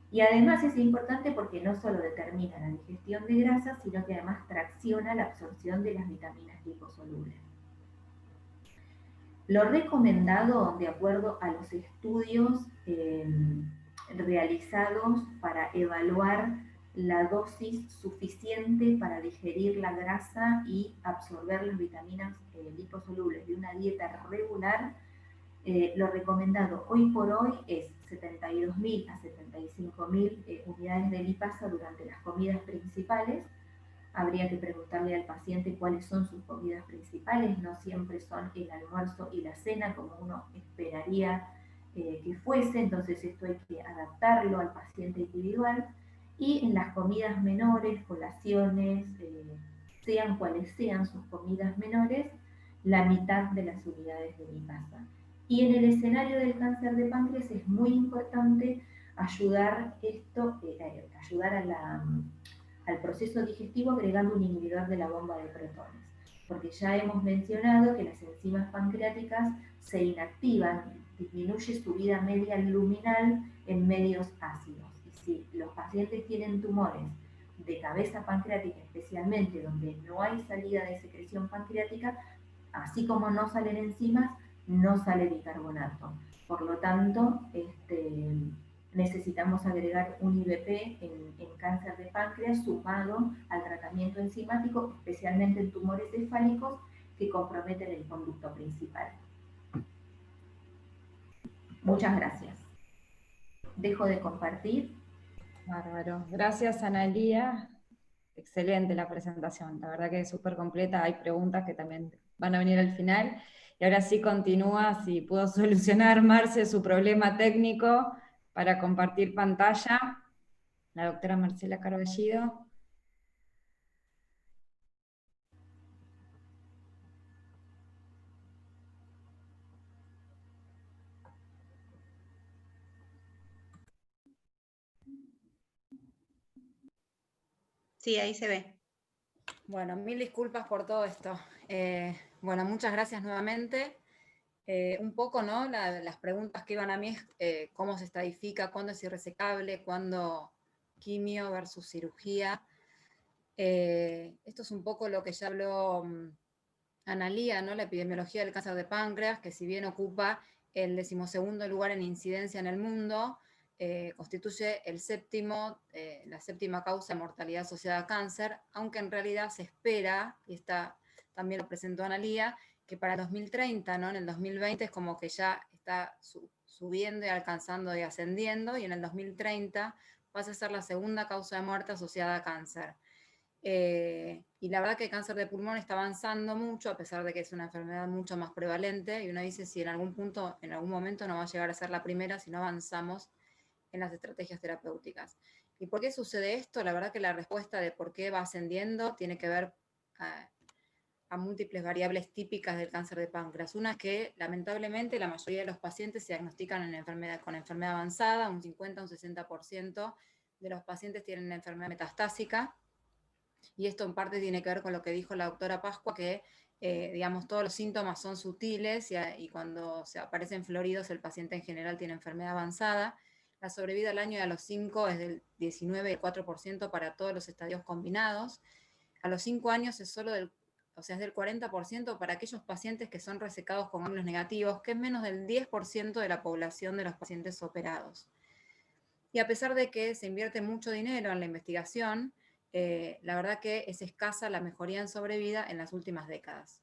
Y además es importante porque no solo determina la digestión de grasas, sino que además tracciona la absorción de las vitaminas liposolubles. Lo recomendado, de acuerdo a los estudios realizados para evaluar la dosis suficiente para digerir la grasa y absorber las vitaminas liposolubles de una dieta regular, lo recomendado hoy por hoy es 72.000 a 75.000 unidades de lipasa durante las comidas principales. Habría que preguntarle al paciente cuáles son sus comidas principales, no siempre son el almuerzo y la cena como uno esperaría que fuese, entonces esto hay que adaptarlo al paciente individual. Y en las comidas menores, colaciones, sean cuales sean sus comidas menores, la mitad de las unidades de lipasa. Y en el escenario del cáncer de páncreas es muy importante ayudar al proceso digestivo agregando un inhibidor de la bomba de protones, porque ya hemos mencionado que las enzimas pancreáticas se inactivan, disminuye su vida media luminal en medios ácidos. Y si los pacientes tienen tumores de cabeza pancreática especialmente, donde no hay salida de secreción pancreática, así como no salen enzimas, no sale bicarbonato. Por lo tanto, necesitamos agregar un IVP en cáncer de páncreas sumado al tratamiento enzimático, especialmente en tumores cefálicos que comprometen el conducto principal. Muchas gracias. Dejo de compartir. Bárbaro. Gracias, Analía. Excelente la presentación. La verdad que es súper completa. Hay preguntas que también van a venir al final. Y ahora sí continúa, si pudo solucionar Marce su problema técnico para compartir pantalla. La doctora Marcela Carballido. Sí, ahí se ve. Bueno, mil disculpas por todo esto. Bueno, muchas gracias nuevamente. Un poco, ¿no? Las preguntas que iban a mí es cómo se estadifica, cuándo es irresecable, cuándo quimio versus cirugía. Esto es un poco lo que ya habló Analía, ¿no? La epidemiología del cáncer de páncreas, que si bien ocupa el 12º lugar en incidencia en el mundo, constituye la séptima causa de mortalidad asociada a cáncer, aunque en realidad se espera, y también lo presentó Analía, que para 2030, ¿no? En el 2020 es como que ya está subiendo y alcanzando y ascendiendo, y en el 2030 pasa a ser la segunda causa de muerte asociada a cáncer. Y la verdad que el cáncer de pulmón está avanzando mucho, a pesar de que es una enfermedad mucho más prevalente, y uno dice si en algún punto, en algún momento no va a llegar a ser la primera si no avanzamos en las estrategias terapéuticas. ¿Y por qué sucede esto? La verdad que la respuesta de por qué va ascendiendo tiene que ver a múltiples variables típicas del cáncer de páncreas. Una es que lamentablemente la mayoría de los pacientes se diagnostican con enfermedad avanzada, un 50, un 60% de los pacientes tienen una enfermedad metastásica, y esto en parte tiene que ver con lo que dijo la doctora Pascua, que digamos, todos los síntomas son sutiles y cuando se aparecen floridos el paciente en general tiene enfermedad avanzada. La sobrevida al año y a los 5 es del 19,4% para todos los estadios combinados. A los 5 años es es del 40% para aquellos pacientes que son resecados con ganglios negativos, que es menos del 10% de la población de los pacientes operados. Y a pesar de que se invierte mucho dinero en la investigación, la verdad que es escasa la mejoría en sobrevida en las últimas décadas.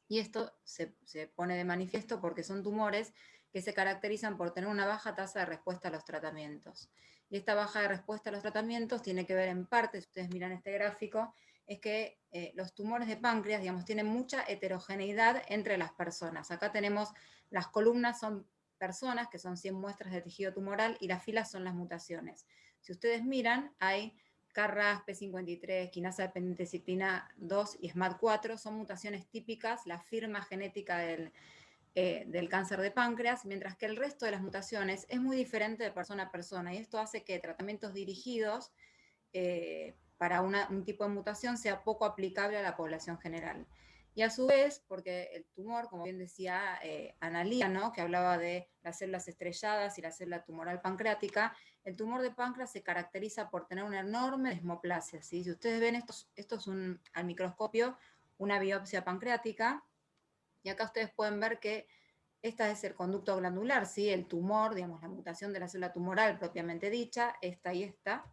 Y esto se pone de manifiesto porque son tumores que se caracterizan por tener una baja tasa de respuesta a los tratamientos. Y esta baja de respuesta a los tratamientos tiene que ver en parte, si ustedes miran este gráfico, es que los tumores de páncreas, digamos, tienen mucha heterogeneidad entre las personas. Acá tenemos, las columnas son personas, que son 100 muestras de tejido tumoral, y las filas son las mutaciones. Si ustedes miran, hay KRAS, P53, quinasa dependiente ciclina 2 y SMAD4, son mutaciones típicas, la firma genética del cáncer de páncreas, mientras que el resto de las mutaciones es muy diferente de persona a persona, y esto hace que tratamientos dirigidos para un tipo de mutación sea poco aplicable a la población general. Y a su vez, porque el tumor, como bien decía Analía, ¿no? Que hablaba de las células estrelladas y la célula tumoral pancreática, el tumor de páncreas se caracteriza por tener una enorme desmoplasia, ¿sí? Si ustedes ven, esto es al microscopio, una biopsia pancreática, y acá ustedes pueden ver que esta es el conducto glandular, ¿sí? El tumor, digamos, la mutación de la célula tumoral propiamente dicha, esta y esta,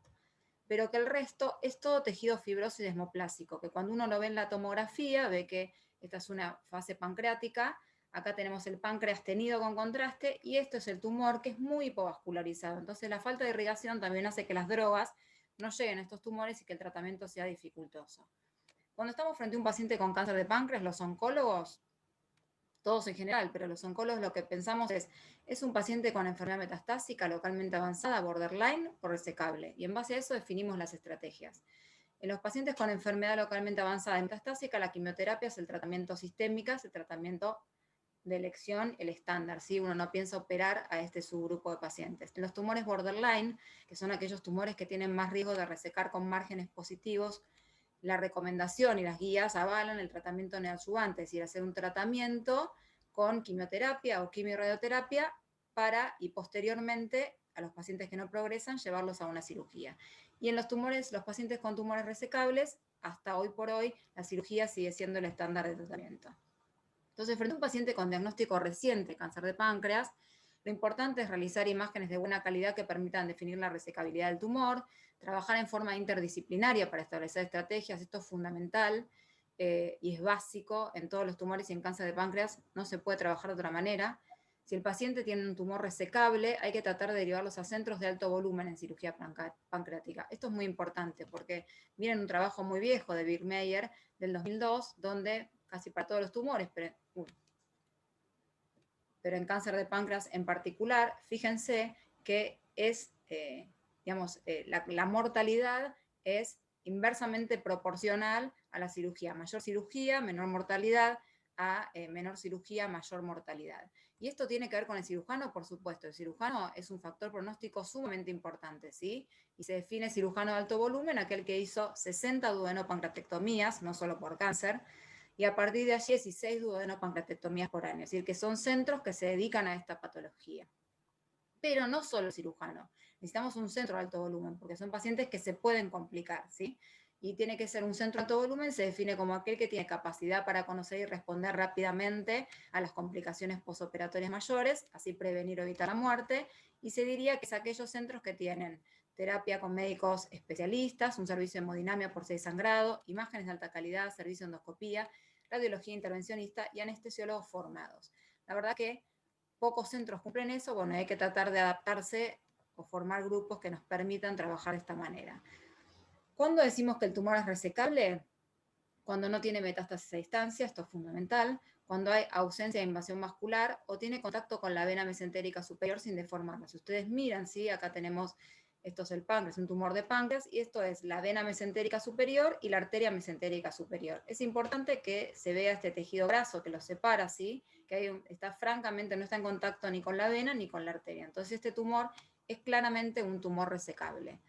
pero que el resto es todo tejido fibroso y desmoplásico, que cuando uno lo ve en la tomografía, ve que esta es una fase pancreática, acá tenemos el páncreas tenido con contraste, y esto es el tumor, que es muy hipovascularizado. Entonces la falta de irrigación también hace que las drogas no lleguen a estos tumores y que el tratamiento sea dificultoso. Cuando estamos frente a un paciente con cáncer de páncreas, los oncólogos, todos en general, pero los oncólogos lo que pensamos es un paciente con enfermedad metastásica localmente avanzada, borderline o resecable, y en base a eso definimos las estrategias. En los pacientes con enfermedad localmente avanzada y metastásica, la quimioterapia es el tratamiento sistémico, es el tratamiento de elección, el estándar, ¿sí? Uno no piensa operar a este subgrupo de pacientes. En los tumores borderline, que son aquellos tumores que tienen más riesgo de resecar con márgenes positivos, la recomendación y las guías avalan el tratamiento neoadyuvante, es decir, hacer un tratamiento con quimioterapia o quimioradioterapia y posteriormente a los pacientes que no progresan llevarlos a una cirugía. Y en los pacientes con tumores resecables, hasta hoy por hoy, la cirugía sigue siendo el estándar de tratamiento. Entonces, frente a un paciente con diagnóstico reciente, cáncer de páncreas, lo importante es realizar imágenes de buena calidad que permitan definir la resecabilidad del tumor, trabajar en forma interdisciplinaria para establecer estrategias, esto es fundamental y es básico en todos los tumores, y en cáncer de páncreas no se puede trabajar de otra manera. Si el paciente tiene un tumor resecable, hay que tratar de derivarlos a centros de alto volumen en cirugía pancreática. Esto es muy importante porque miren un trabajo muy viejo de Birkmeyer del 2002, donde casi para todos los tumores, pero en cáncer de páncreas en particular, fíjense que la mortalidad es inversamente proporcional a la cirugía. Mayor cirugía, menor mortalidad, a menor cirugía, mayor mortalidad. Y esto tiene que ver con el cirujano, por supuesto. El cirujano es un factor pronóstico sumamente importante, ¿sí? Y se define cirujano de alto volumen aquel que hizo 60 duodenopancreatectomías, no solo por cáncer, y a partir de allí 16 duodenopancreatectomías por año. Es decir, que son centros que se dedican a esta patología. Pero no solo el cirujano. Necesitamos un centro de alto volumen, porque son pacientes que se pueden complicar, ¿sí? Y tiene que ser un centro de alto volumen, se define como aquel que tiene capacidad para conocer y responder rápidamente a las complicaciones posoperatorias mayores, así prevenir o evitar la muerte, y se diría que es aquellos centros que tienen terapia con médicos especialistas, un servicio de hemodinamia por 6 sangrado, imágenes de alta calidad, servicio de endoscopía, radiología intervencionista y anestesiólogos formados. La verdad que pocos centros cumplen eso, bueno, hay que tratar de adaptarse o formar grupos que nos permitan trabajar de esta manera. ¿Cuándo decimos que el tumor es resecable? Cuando no tiene metástasis a distancia, esto es fundamental, cuando hay ausencia de invasión vascular o tiene contacto con la vena mesentérica superior sin deformarla. Si ustedes miran, ¿sí? Acá tenemos, esto es el páncreas, un tumor de páncreas, y esto es la vena mesentérica superior y la arteria mesentérica superior. Es importante que se vea este tejido graso que los separa, ¿sí? Que está francamente, no está en contacto ni con la vena ni con la arteria. Entonces este tumor es claramente un tumor resecable.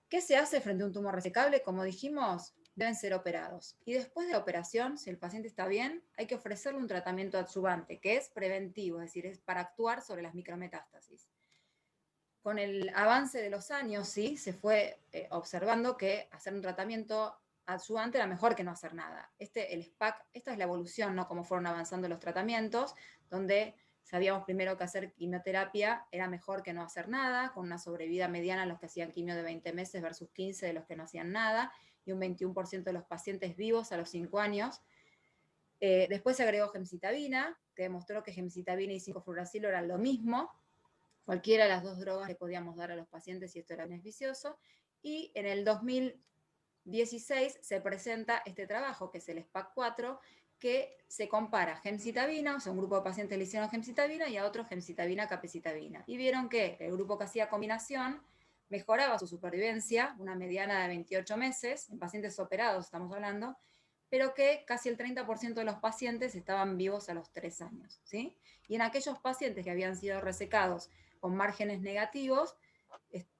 ¿Qué se hace frente a un tumor resecable? Como dijimos, deben ser operados. Y después de la operación, si el paciente está bien, hay que ofrecerle un tratamiento adyuvante, que es preventivo, es decir, es para actuar sobre las micrometástasis. Con el avance de los años, sí, se fue observando que hacer un tratamiento adyuvante era mejor que no hacer nada. El SPAC, esta es la evolución, ¿no? Cómo fueron avanzando los tratamientos, donde sabíamos primero que hacer quimioterapia era mejor que no hacer nada, con una sobrevida mediana los que hacían quimio de 20 meses versus 15 de los que no hacían nada, y un 21% de los pacientes vivos a los 5 años. Después se agregó gemcitabina, que demostró que gemcitabina y 5-fluoracilo eran lo mismo. Cualquiera de las dos drogas le podíamos dar a los pacientes y esto era beneficioso. Y en el 2016 se presenta este trabajo, que es el SPAC4, que se compara gemcitabina, o sea, un grupo de pacientes le hicieron gemcitabina y a otros gemcitabina capecitabina. Y vieron que el grupo que hacía combinación mejoraba su supervivencia, una mediana de 28 meses, en pacientes operados estamos hablando, pero que casi el 30% de los pacientes estaban vivos a los 3 años, ¿sí? Y en aquellos pacientes que habían sido resecados con márgenes negativos,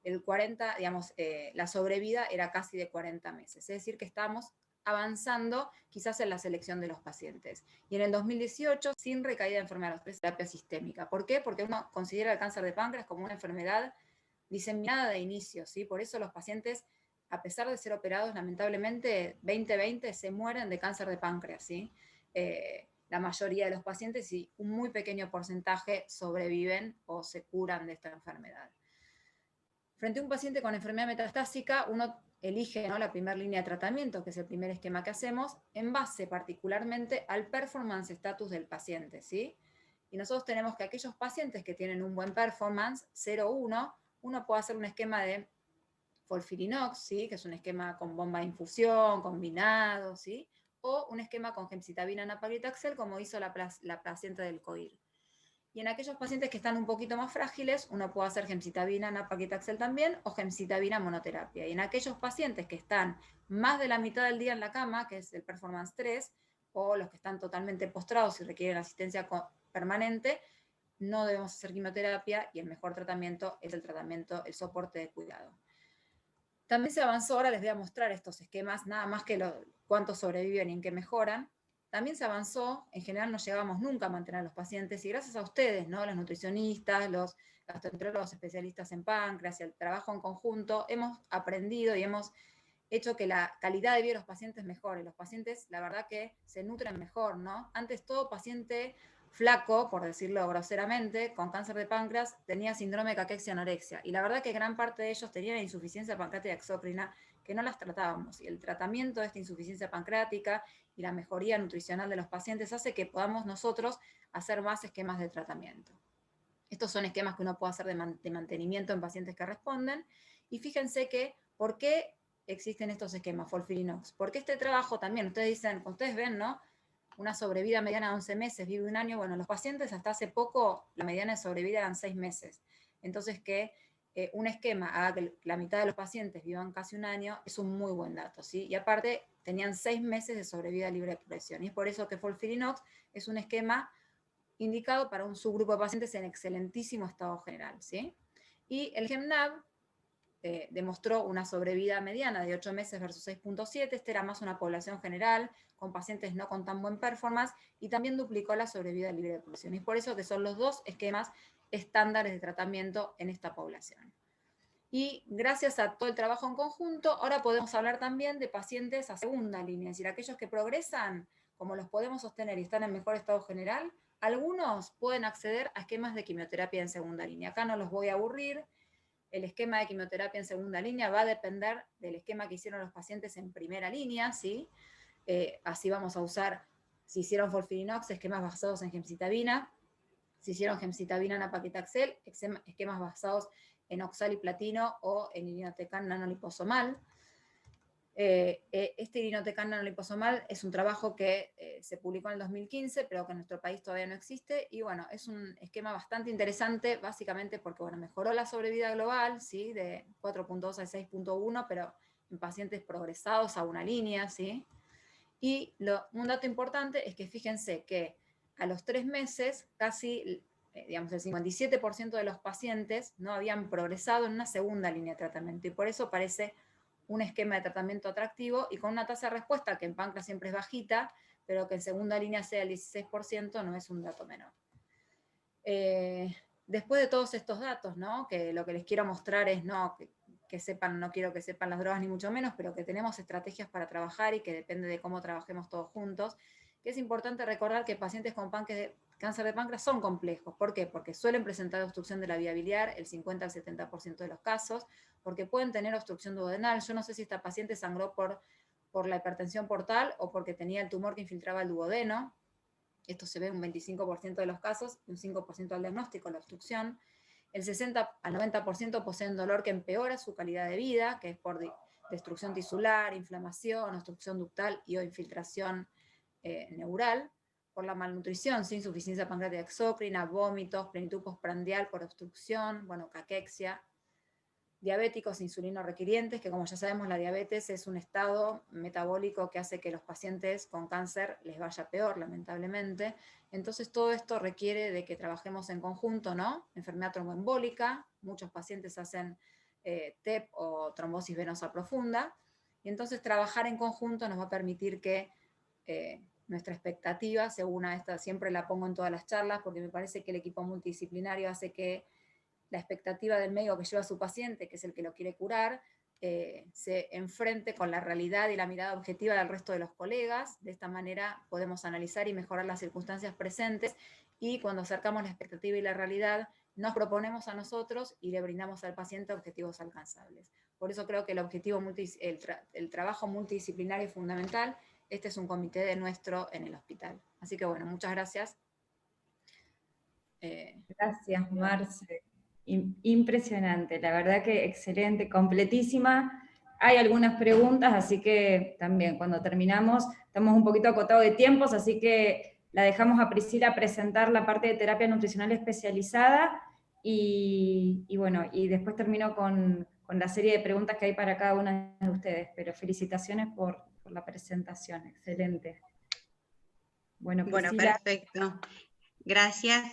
el 40, digamos, la sobrevida era casi de 40 meses. Es decir, que estamos avanzando quizás en la selección de los pacientes. Y en el 2018, sin recaída de enfermedad, los 3, terapia sistémica. ¿Por qué? Porque uno considera el cáncer de páncreas como una enfermedad diseminada de inicio, ¿sí? Por eso los pacientes, a pesar de ser operados, lamentablemente, 20-20 se mueren de cáncer de páncreas, ¿sí? La mayoría de los pacientes y un muy pequeño porcentaje sobreviven o se curan de esta enfermedad. Frente a un paciente con enfermedad metastásica, uno elige, ¿no?, la primera línea de tratamiento, que es el primer esquema que hacemos, en base particularmente al performance status del paciente, ¿sí? Y nosotros tenemos que aquellos pacientes que tienen un buen performance, 0-1, uno puede hacer un esquema de FOLFIRINOX, ¿sí?, que es un esquema con bomba de infusión, combinado, ¿sí?, o un esquema con gemcitabina nab-paclitaxel, como hizo la paciente del COIR. Y en aquellos pacientes que están un poquito más frágiles, uno puede hacer gemcitabina nab-paclitaxel también, o gemcitabina monoterapia. Y en aquellos pacientes que están más de la mitad del día en la cama, que es el performance 3, o los que están totalmente postrados y requieren asistencia permanente, no debemos hacer quimioterapia y el mejor tratamiento es el soporte de cuidado. También se avanzó, ahora les voy a mostrar estos esquemas, nada más que cuántos sobreviven y en qué mejoran. También se avanzó, en general no llegamos nunca a mantener a los pacientes, y gracias a ustedes, ¿no?, los nutricionistas, los gastroenterólogos especialistas en páncreas y el trabajo en conjunto, hemos aprendido y hemos hecho que la calidad de vida de los pacientes mejore. Los pacientes, la verdad que se nutren mejor, ¿no? Antes todo paciente flaco, por decirlo groseramente, con cáncer de páncreas, tenía síndrome de caquexia anorexia. Y la verdad que gran parte de ellos tenían insuficiencia pancreática exócrina, que no las tratábamos. Y el tratamiento de esta insuficiencia pancreática y la mejoría nutricional de los pacientes hace que podamos nosotros hacer más esquemas de tratamiento. Estos son esquemas que uno puede hacer de mantenimiento en pacientes que responden. Y fíjense que, ¿por qué existen estos esquemas, FOLFIRINOX? Porque este trabajo también, ustedes ven, ¿no?, una sobrevida mediana de 11 meses, vive un año. Bueno, los pacientes hasta hace poco, la mediana de sobrevida eran 6 meses. Entonces, que un esquema haga que la mitad de los pacientes vivan casi un año, es un muy buen dato, ¿sí? Y aparte, tenían 6 meses de sobrevida libre de progresión. Y es por eso que FOLFIRINOX es un esquema indicado para un subgrupo de pacientes en excelentísimo estado general, ¿sí? Y el GEMNAB demostró una sobrevida mediana de 8 meses versus 6.7, este era más una población general, con pacientes no con tan buen performance, y también duplicó la sobrevida libre de oclusión. Y por eso que son los dos esquemas estándares de tratamiento en esta población. Y gracias a todo el trabajo en conjunto, ahora podemos hablar también de pacientes a segunda línea, es decir, aquellos que progresan, como los podemos sostener y están en mejor estado general, algunos pueden acceder a esquemas de quimioterapia en segunda línea. Acá no los voy a aburrir. El esquema de quimioterapia en segunda línea va a depender del esquema que hicieron los pacientes en primera línea, ¿sí? Así vamos a usar, si hicieron FOLFIRINOX, esquemas basados en gemcitabina, si hicieron gemcitabina nab-paclitaxel, esquemas basados en oxaliplatino o en irinotecan nanoliposomal. Este irinotecan nanoliposomal es un trabajo que se publicó en el 2015, pero que en nuestro país todavía no existe, y bueno, es un esquema bastante interesante, básicamente porque bueno, mejoró la sobrevida global, ¿sí? De 4.2 a 6.1, pero en pacientes progresados a una línea, ¿sí? Y un dato importante es que fíjense que a los 3 meses, casi, digamos, el 57% de los pacientes no habían progresado en una segunda línea de tratamiento, y por eso parece un esquema de tratamiento atractivo y con una tasa de respuesta que en páncreas siempre es bajita, pero que en segunda línea sea el 16% no es un dato menor. Después de todos estos datos, ¿no? Que lo que les quiero mostrar es que sepan, no quiero que sepan las drogas ni mucho menos, pero que tenemos estrategias para trabajar y que depende de cómo trabajemos todos juntos, que es importante recordar que pacientes con cáncer de páncreas son complejos. ¿Por qué? Porque suelen presentar obstrucción de la vía biliar, el 50 al 70% de los casos, porque pueden tener obstrucción duodenal. Yo no sé si esta paciente sangró por la hipertensión portal o porque tenía el tumor que infiltraba el duodeno. Esto se ve en un 25% de los casos, un 5% al diagnóstico, la obstrucción. El 60 al 90% poseen dolor que empeora su calidad de vida, que es por destrucción tisular, inflamación, obstrucción ductal y o infiltración neural, por la malnutrición, sin insuficiencia pancreática exócrina, vómitos, plenitud postprandial por obstrucción, bueno, caquexia. Diabéticos insulino requirientes, que como ya sabemos la diabetes es un estado metabólico que hace que los pacientes con cáncer les vaya peor, lamentablemente. Entonces todo esto requiere de que trabajemos en conjunto, ¿no? Enfermedad tromboembólica, muchos pacientes hacen TEP o trombosis venosa profunda, y entonces trabajar en conjunto nos va a permitir que nuestra expectativa, según a esta, siempre la pongo en todas las charlas, porque me parece que el equipo multidisciplinario hace que la expectativa del médico que lleva a su paciente, que es el que lo quiere curar, se enfrente con la realidad y la mirada objetiva del resto de los colegas. De esta manera podemos analizar y mejorar las circunstancias presentes, y cuando acercamos la expectativa y la realidad, nos proponemos a nosotros y le brindamos al paciente objetivos alcanzables. Por eso creo que el trabajo multidisciplinario es fundamental. Este es un comité de nuestro en el hospital. Así que bueno, muchas gracias. Gracias, Marce. Impresionante, la verdad que excelente, completísima. Hay algunas preguntas, así que también cuando terminamos estamos un poquito acotados de tiempos, así que la dejamos a Priscila presentar la parte de terapia nutricional especializada y bueno, y después termino con la serie de preguntas que hay para cada una de ustedes, pero felicitaciones por la presentación, excelente. Bueno, Priscila. Bueno, perfecto. Gracias.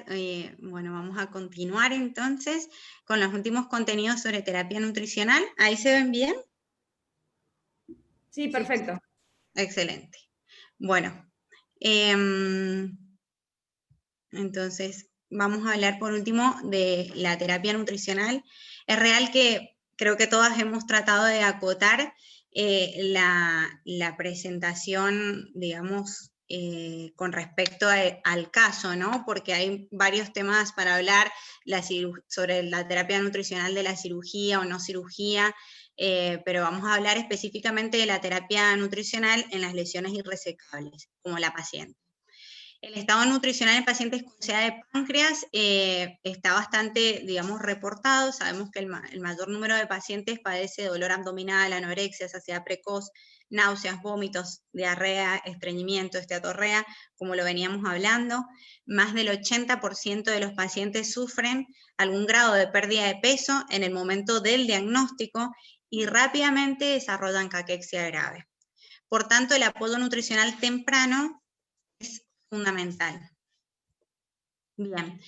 Bueno, vamos a continuar entonces con los últimos contenidos sobre terapia nutricional. ¿Ahí se ven bien? Sí, perfecto. Sí. Excelente. Bueno, entonces vamos a hablar por último de la terapia nutricional. Es real que creo que todas hemos tratado de acotar la presentación, digamos, con respecto al caso, ¿no? Porque hay varios temas para hablar sobre la terapia nutricional de la cirugía o no cirugía, pero vamos a hablar específicamente de la terapia nutricional en las lesiones irresecables, como la paciente. El estado nutricional en pacientes con CA de páncreas está bastante, digamos, reportado. Sabemos que el mayor número de pacientes padece dolor abdominal, anorexia, saciedad precoz, náuseas, vómitos, diarrea, estreñimiento, esteatorrea, como lo veníamos hablando. Más del 80% de los pacientes sufren algún grado de pérdida de peso en el momento del diagnóstico y rápidamente desarrollan caquexia grave. Por tanto, el apoyo nutricional temprano es fundamental. Bien.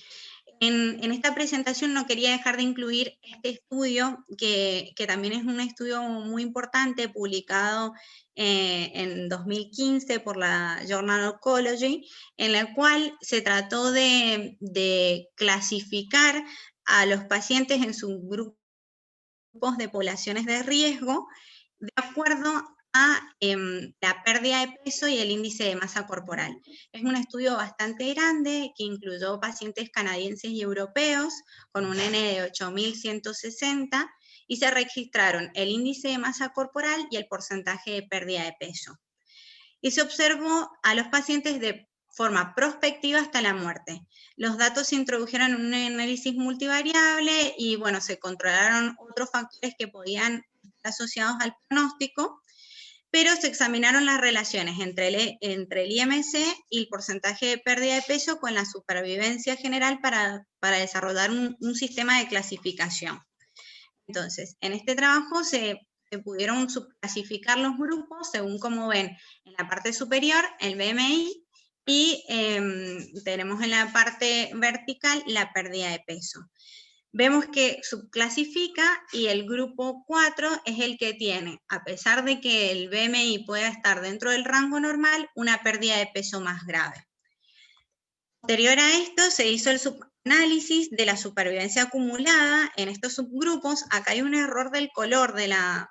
En esta presentación no quería dejar de incluir este estudio, que también es un estudio muy importante, publicado en 2015 por la Journal of Oncology, en la cual se trató de clasificar a los pacientes en subgrupos de poblaciones de riesgo de acuerdo a la pérdida de peso y el índice de masa corporal. Es un estudio bastante grande que incluyó pacientes canadienses y europeos con un N de 8.160 y se registraron el índice de masa corporal y el porcentaje de pérdida de peso. Y se observó a los pacientes de forma prospectiva hasta la muerte. Los datos se introdujeron en un análisis multivariable y, bueno, se controlaron otros factores que podían estar asociados al pronóstico, pero se examinaron las relaciones entre el IMC y el porcentaje de pérdida de peso con la supervivencia general para desarrollar un sistema de clasificación. Entonces, en este trabajo se pudieron subclasificar los grupos según, como ven, en la parte superior el BMI y tenemos en la parte vertical la pérdida de peso. Vemos que subclasifica y el grupo 4 es el que tiene, a pesar de que el BMI pueda estar dentro del rango normal, una pérdida de peso más grave. Posterior a esto se hizo el subanálisis de la supervivencia acumulada en estos subgrupos. Acá hay un error del color de la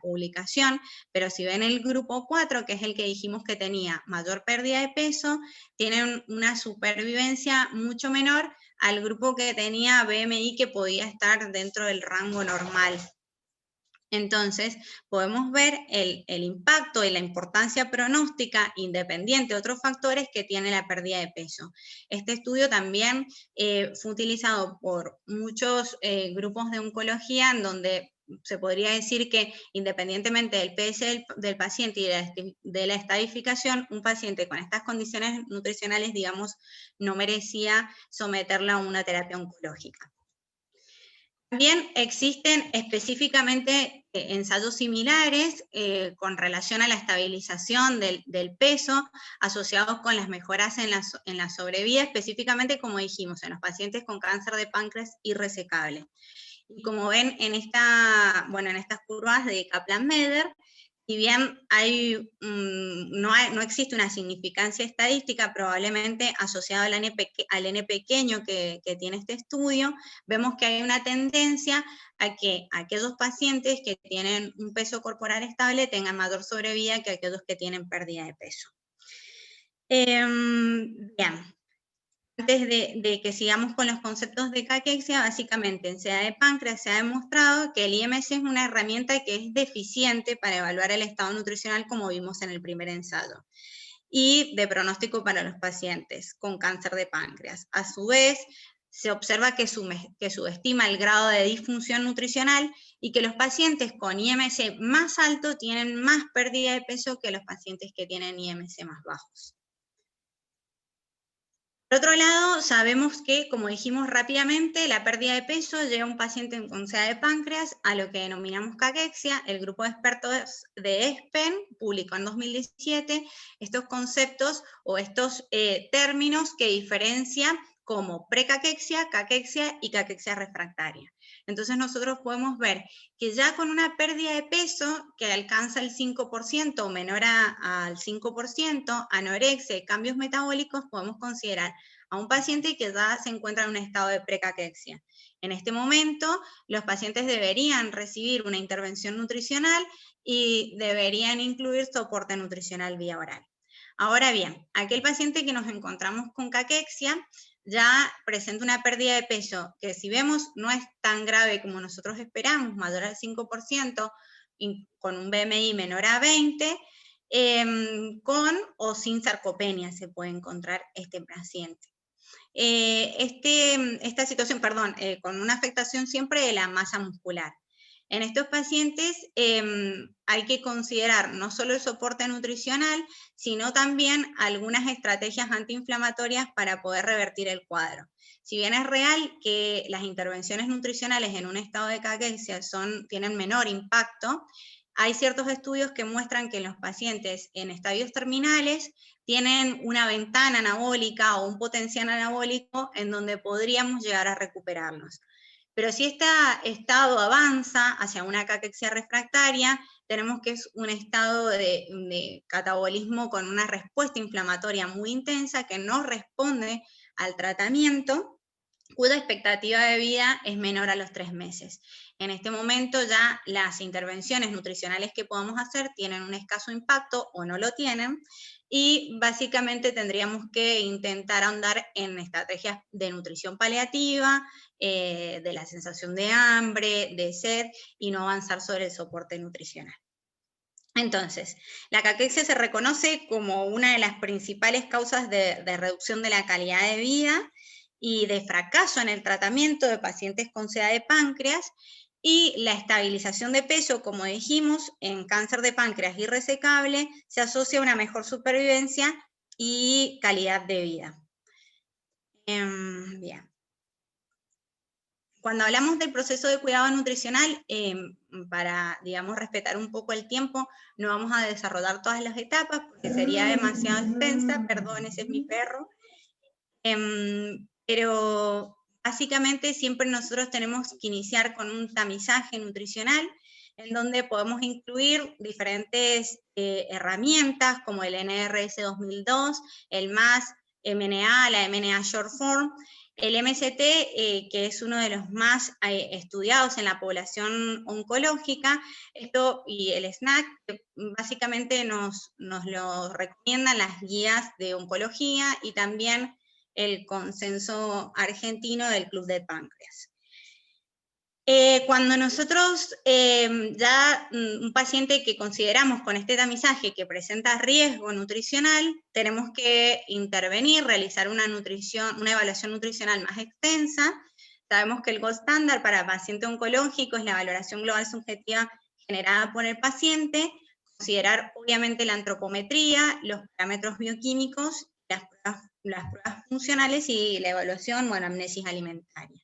publicación, pero si ven el grupo 4, que es el que dijimos que tenía mayor pérdida de peso, tiene una supervivencia mucho menor al grupo que tenía BMI que podía estar dentro del rango normal. Entonces, podemos ver el impacto y la importancia pronóstica independiente de otros factores que tiene la pérdida de peso. Este estudio también fue utilizado por muchos grupos de oncología en donde se podría decir que independientemente del PS del paciente y de la estadificación, un paciente con estas condiciones nutricionales, digamos, no merecía someterla a una terapia oncológica. También existen específicamente ensayos similares con relación a la estabilización del peso asociados con las mejoras en la sobrevida, específicamente, como dijimos, en los pacientes con cáncer de páncreas irresecable. Y como ven en estas curvas de Kaplan-Meier, si bien no existe una significancia estadística, probablemente asociada al N pequeño que tiene este estudio, vemos que hay una tendencia a que aquellos pacientes que tienen un peso corporal estable tengan mayor sobrevida que aquellos que tienen pérdida de peso. Bien. Antes de que sigamos con los conceptos de caquexia, básicamente en SEDA de páncreas se ha demostrado que el IMC es una herramienta que es deficiente para evaluar el estado nutricional, como vimos en el primer ensayo, y de pronóstico para los pacientes con cáncer de páncreas. A su vez, se observa que subestima el grado de disfunción nutricional y que los pacientes con IMC más alto tienen más pérdida de peso que los pacientes que tienen IMC más bajos. Por otro lado, sabemos que, como dijimos rápidamente, la pérdida de peso lleva a un paciente con SEDA de páncreas a lo que denominamos caquexia. El grupo de expertos de ESPEN publicó en 2017 estos conceptos o estos términos que diferencian como precaquexia, caquexia y caquexia refractaria. Entonces nosotros podemos ver que ya con una pérdida de peso que alcanza el 5% o menor al 5%, anorexia y cambios metabólicos, podemos considerar a un paciente que ya se encuentra en un estado de precaquexia. En este momento, los pacientes deberían recibir una intervención nutricional y deberían incluir soporte nutricional vía oral. Ahora bien, aquel paciente que nos encontramos con caquexia ya presenta una pérdida de peso que, si vemos, no es tan grave como nosotros esperamos, mayor al 5%, con un BMI menor a 20, con o sin sarcopenia se puede encontrar este paciente. Esta situación, con una afectación siempre de la masa muscular. En estos pacientes hay que considerar no solo el soporte nutricional, sino también algunas estrategias antiinflamatorias para poder revertir el cuadro. Si bien es real que las intervenciones nutricionales en un estado de caquexia tienen menor impacto, hay ciertos estudios que muestran que en los pacientes en estadios terminales tienen una ventana anabólica o un potencial anabólico en donde podríamos llegar a recuperarlos. Pero si este estado avanza hacia una caquexia refractaria, tenemos que es un estado de catabolismo con una respuesta inflamatoria muy intensa que no responde al tratamiento, cuya expectativa de vida es menor a los 3 meses. En este momento ya las intervenciones nutricionales que podamos hacer tienen un escaso impacto o no lo tienen, y básicamente tendríamos que intentar ahondar en estrategias de nutrición paliativa, de la sensación de hambre, de sed, y no avanzar sobre el soporte nutricional. Entonces, la caquexia se reconoce como una de las principales causas de reducción de la calidad de vida y de fracaso en el tratamiento de pacientes con SEA de páncreas, y la estabilización de peso, como dijimos, en cáncer de páncreas irresecable, se asocia a una mejor supervivencia y calidad de vida. Bien. Cuando hablamos del proceso de cuidado nutricional, para, digamos, respetar un poco el tiempo, no vamos a desarrollar todas las etapas porque sería demasiado extensa, perdón, ese es mi perro. Pero básicamente siempre nosotros tenemos que iniciar con un tamizaje nutricional en donde podemos incluir diferentes herramientas como el NRS 2002, el MAS, MNA, la MNA Short Form, el MST, que es uno de los más estudiados en la población oncológica, esto y el SNAC, que básicamente nos lo recomiendan las guías de oncología y también el consenso argentino del Club de Páncreas. Cuando nosotros un paciente que consideramos con este tamizaje que presenta riesgo nutricional, tenemos que intervenir, realizar una evaluación nutricional más extensa. Sabemos que el gold standard para paciente oncológico es la valoración global subjetiva generada por el paciente, considerar obviamente la antropometría, los parámetros bioquímicos, las pruebas funcionales y la evaluación, amnesis alimentaria.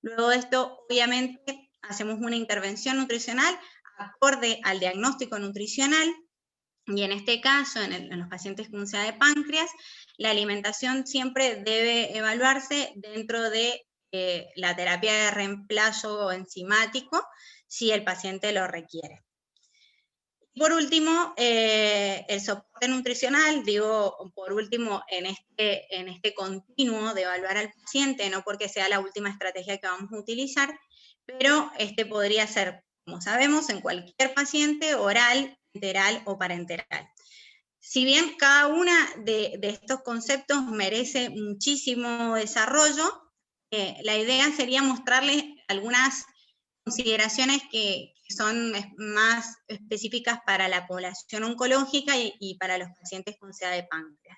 Luego de esto, obviamente, hacemos una intervención nutricional acorde al diagnóstico nutricional, y en este caso, en los pacientes con SEA de páncreas, la alimentación siempre debe evaluarse dentro de la terapia de reemplazo enzimático, si el paciente lo requiere. Por último, el soporte nutricional, digo por último en este continuo de evaluar al paciente, no porque sea la última estrategia que vamos a utilizar, pero este podría ser, como sabemos, en cualquier paciente, oral, enteral o parenteral. Si bien cada uno de estos conceptos merece muchísimo desarrollo, la idea sería mostrarles algunas consideraciones que son más específicas para la población oncológica y para los pacientes con SEA de páncreas.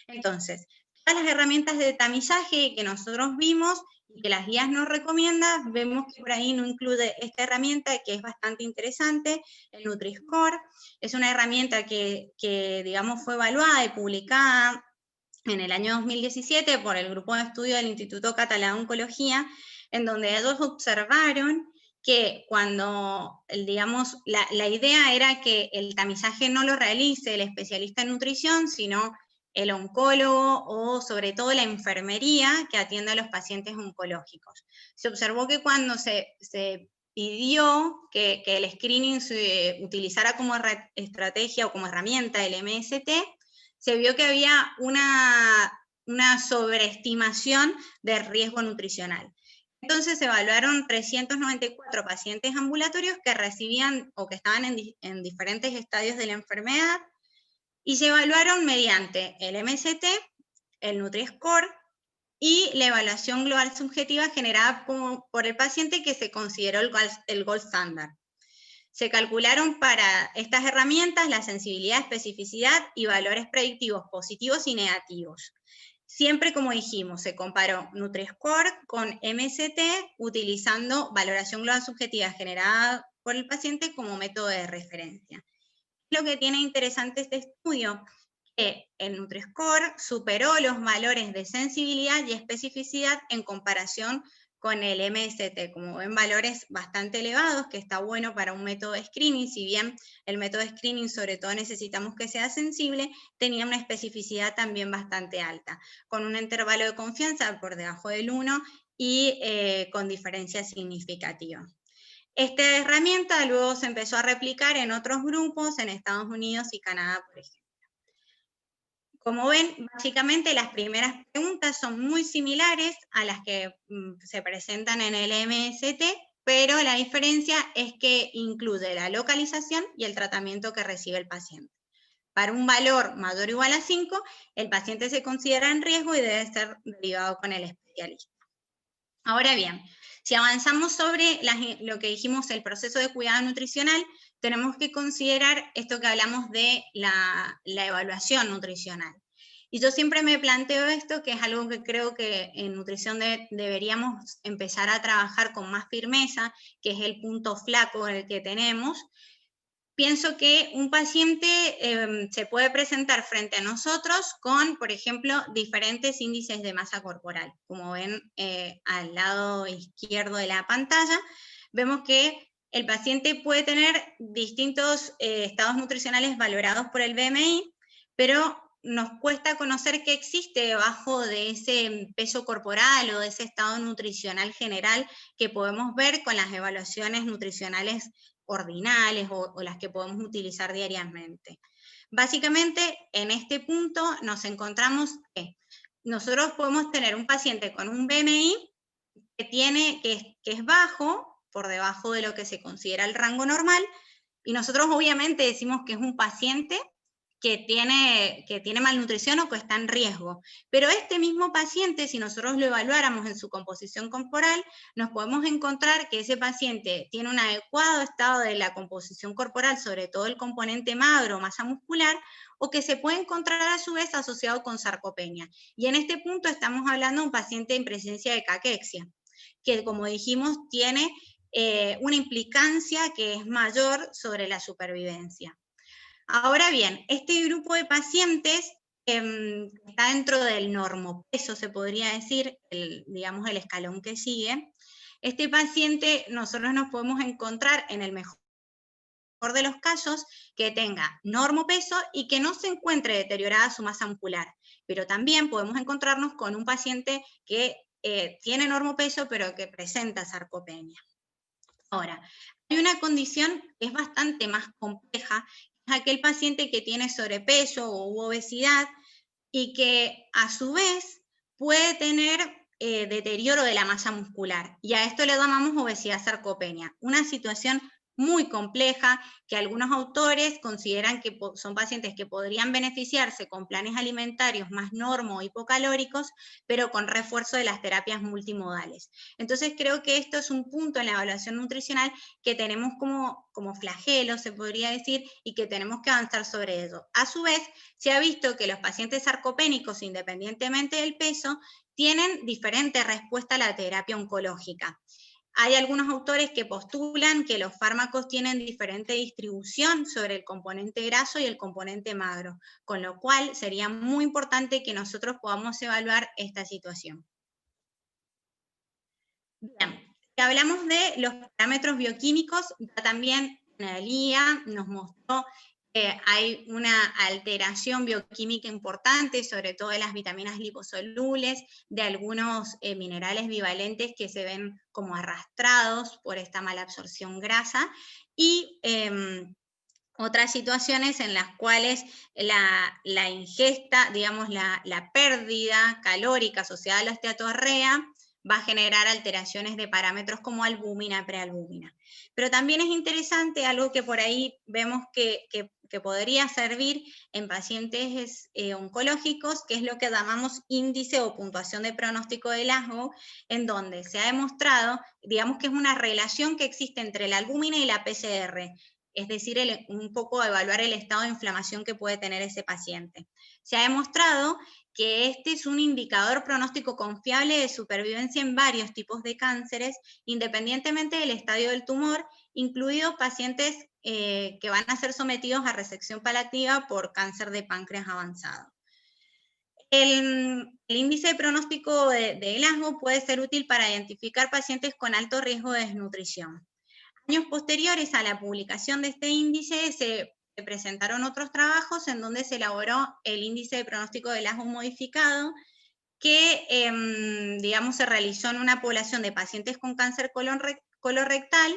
Entonces, todas las herramientas de tamizaje que nosotros vimos y que las guías nos recomiendan, vemos que por ahí no incluye esta herramienta que es bastante interesante, el Nutri-Score. Es una herramienta que digamos, fue evaluada y publicada en el año 2017 por el grupo de estudio del Instituto Catalán de Oncología, en donde ellos observaron que cuando, digamos, la idea era que el tamizaje no lo realice el especialista en nutrición, sino el oncólogo o sobre todo la enfermería que atiende a los pacientes oncológicos. Se observó que cuando se pidió que el screening se utilizara como estrategia o como herramienta el MST, se vio que había una sobreestimación de riesgo nutricional. Entonces se evaluaron 394 pacientes ambulatorios que recibían o que estaban en diferentes estadios de la enfermedad, y se evaluaron mediante el MST, el Nutri-Score y la evaluación global subjetiva generada por el paciente, que se consideró el gold standard. Se calcularon para estas herramientas la sensibilidad, especificidad y valores predictivos positivos y negativos. Siempre, como dijimos, se comparó Nutri-Score con MST utilizando valoración global subjetiva generada por el paciente como método de referencia. Lo que tiene interesante este estudio es que el Nutri-Score superó los valores de sensibilidad y especificidad en comparación con el MST. Como ven, valores bastante elevados, que está bueno para un método de screening. Si bien el método de screening sobre todo necesitamos que sea sensible, tenía una especificidad también bastante alta, con un intervalo de confianza por debajo del 1 y con diferencia significativa. Esta herramienta luego se empezó a replicar en otros grupos en Estados Unidos y Canadá, por ejemplo. Como ven, básicamente las primeras preguntas son muy similares a las que se presentan en el MST, pero la diferencia es que incluye la localización y el tratamiento que recibe el paciente. Para un valor mayor o igual a 5, el paciente se considera en riesgo y debe ser derivado con el especialista. Ahora bien, si avanzamos sobre lo que dijimos, el proceso de cuidado nutricional, tenemos que considerar esto que hablamos de la evaluación nutricional. Y yo siempre me planteo esto, que es algo que creo que en nutrición deberíamos empezar a trabajar con más firmeza, que es el punto flaco el que tenemos. Pienso que un paciente se puede presentar frente a nosotros con, por ejemplo, diferentes índices de masa corporal. Como ven al lado izquierdo de la pantalla, vemos que el paciente puede tener distintos estados nutricionales valorados por el BMI, pero nos cuesta conocer qué existe debajo de ese peso corporal o de ese estado nutricional general que podemos ver con las evaluaciones nutricionales ordinales o las que podemos utilizar diariamente. Básicamente, en este punto nos encontramos que nosotros podemos tener un paciente con un BMI que es bajo, por debajo de lo que se considera el rango normal, y nosotros obviamente decimos que es un paciente que tiene malnutrición o que está en riesgo. Pero este mismo paciente, si nosotros lo evaluáramos en su composición corporal, nos podemos encontrar que ese paciente tiene un adecuado estado de la composición corporal, sobre todo el componente magro, masa muscular, o que se puede encontrar a su vez asociado con sarcopenia. Y en este punto estamos hablando de un paciente en presencia de caquexia, que como dijimos tiene una implicancia que es mayor sobre la supervivencia. Ahora bien, este grupo de pacientes está dentro del normopeso, se podría decir, digamos el escalón que sigue. Este paciente nosotros nos podemos encontrar en el mejor de los casos que tenga normopeso y que no se encuentre deteriorada su masa muscular, pero también podemos encontrarnos con un paciente que tiene normopeso pero que presenta sarcopenia. Ahora, hay una condición que es bastante más compleja, es aquel paciente que tiene sobrepeso u obesidad y que a su vez puede tener deterioro de la masa muscular, y a esto le llamamos obesidad sarcopenia, una situación muy compleja que algunos autores consideran que son pacientes que podrían beneficiarse con planes alimentarios más normo hipocalóricos, pero con refuerzo de las terapias multimodales. Entonces creo que esto es un punto en la evaluación nutricional que tenemos como flagelo, se podría decir, y que tenemos que avanzar sobre ello. A su vez, se ha visto que los pacientes sarcopénicos, independientemente del peso, tienen diferente respuesta a la terapia oncológica. Hay algunos autores que postulan que los fármacos tienen diferente distribución sobre el componente graso y el componente magro, con lo cual sería muy importante que nosotros podamos evaluar esta situación. Bien, si hablamos de los parámetros bioquímicos, también Analía nos mostró que hay una alteración bioquímica importante, sobre todo de las vitaminas liposolubles, de algunos minerales bivalentes que se ven como arrastrados por esta mala absorción grasa, y otras situaciones en las cuales la ingesta, digamos, la pérdida calórica asociada a la osteotorrea va a generar alteraciones de parámetros como albúmina, prealbúmina. Pero también es interesante algo que por ahí vemos que podría servir en pacientes oncológicos, que es lo que llamamos índice o puntuación de pronóstico de Glasgow, en donde se ha demostrado, digamos que es una relación que existe entre la albúmina y la PCR, es decir, un poco evaluar el estado de inflamación que puede tener ese paciente. Se ha demostrado que este es un indicador pronóstico confiable de supervivencia en varios tipos de cánceres, independientemente del estadio del tumor, incluidos pacientes que van a ser sometidos a resección paliativa por cáncer de páncreas avanzado. El índice de pronóstico de Glasgow puede ser útil para identificar pacientes con alto riesgo de desnutrición. Años posteriores a la publicación de este índice se presentaron otros trabajos en donde se elaboró el índice de pronóstico de Glasgow modificado, que digamos se realizó en una población de pacientes con cáncer colorectal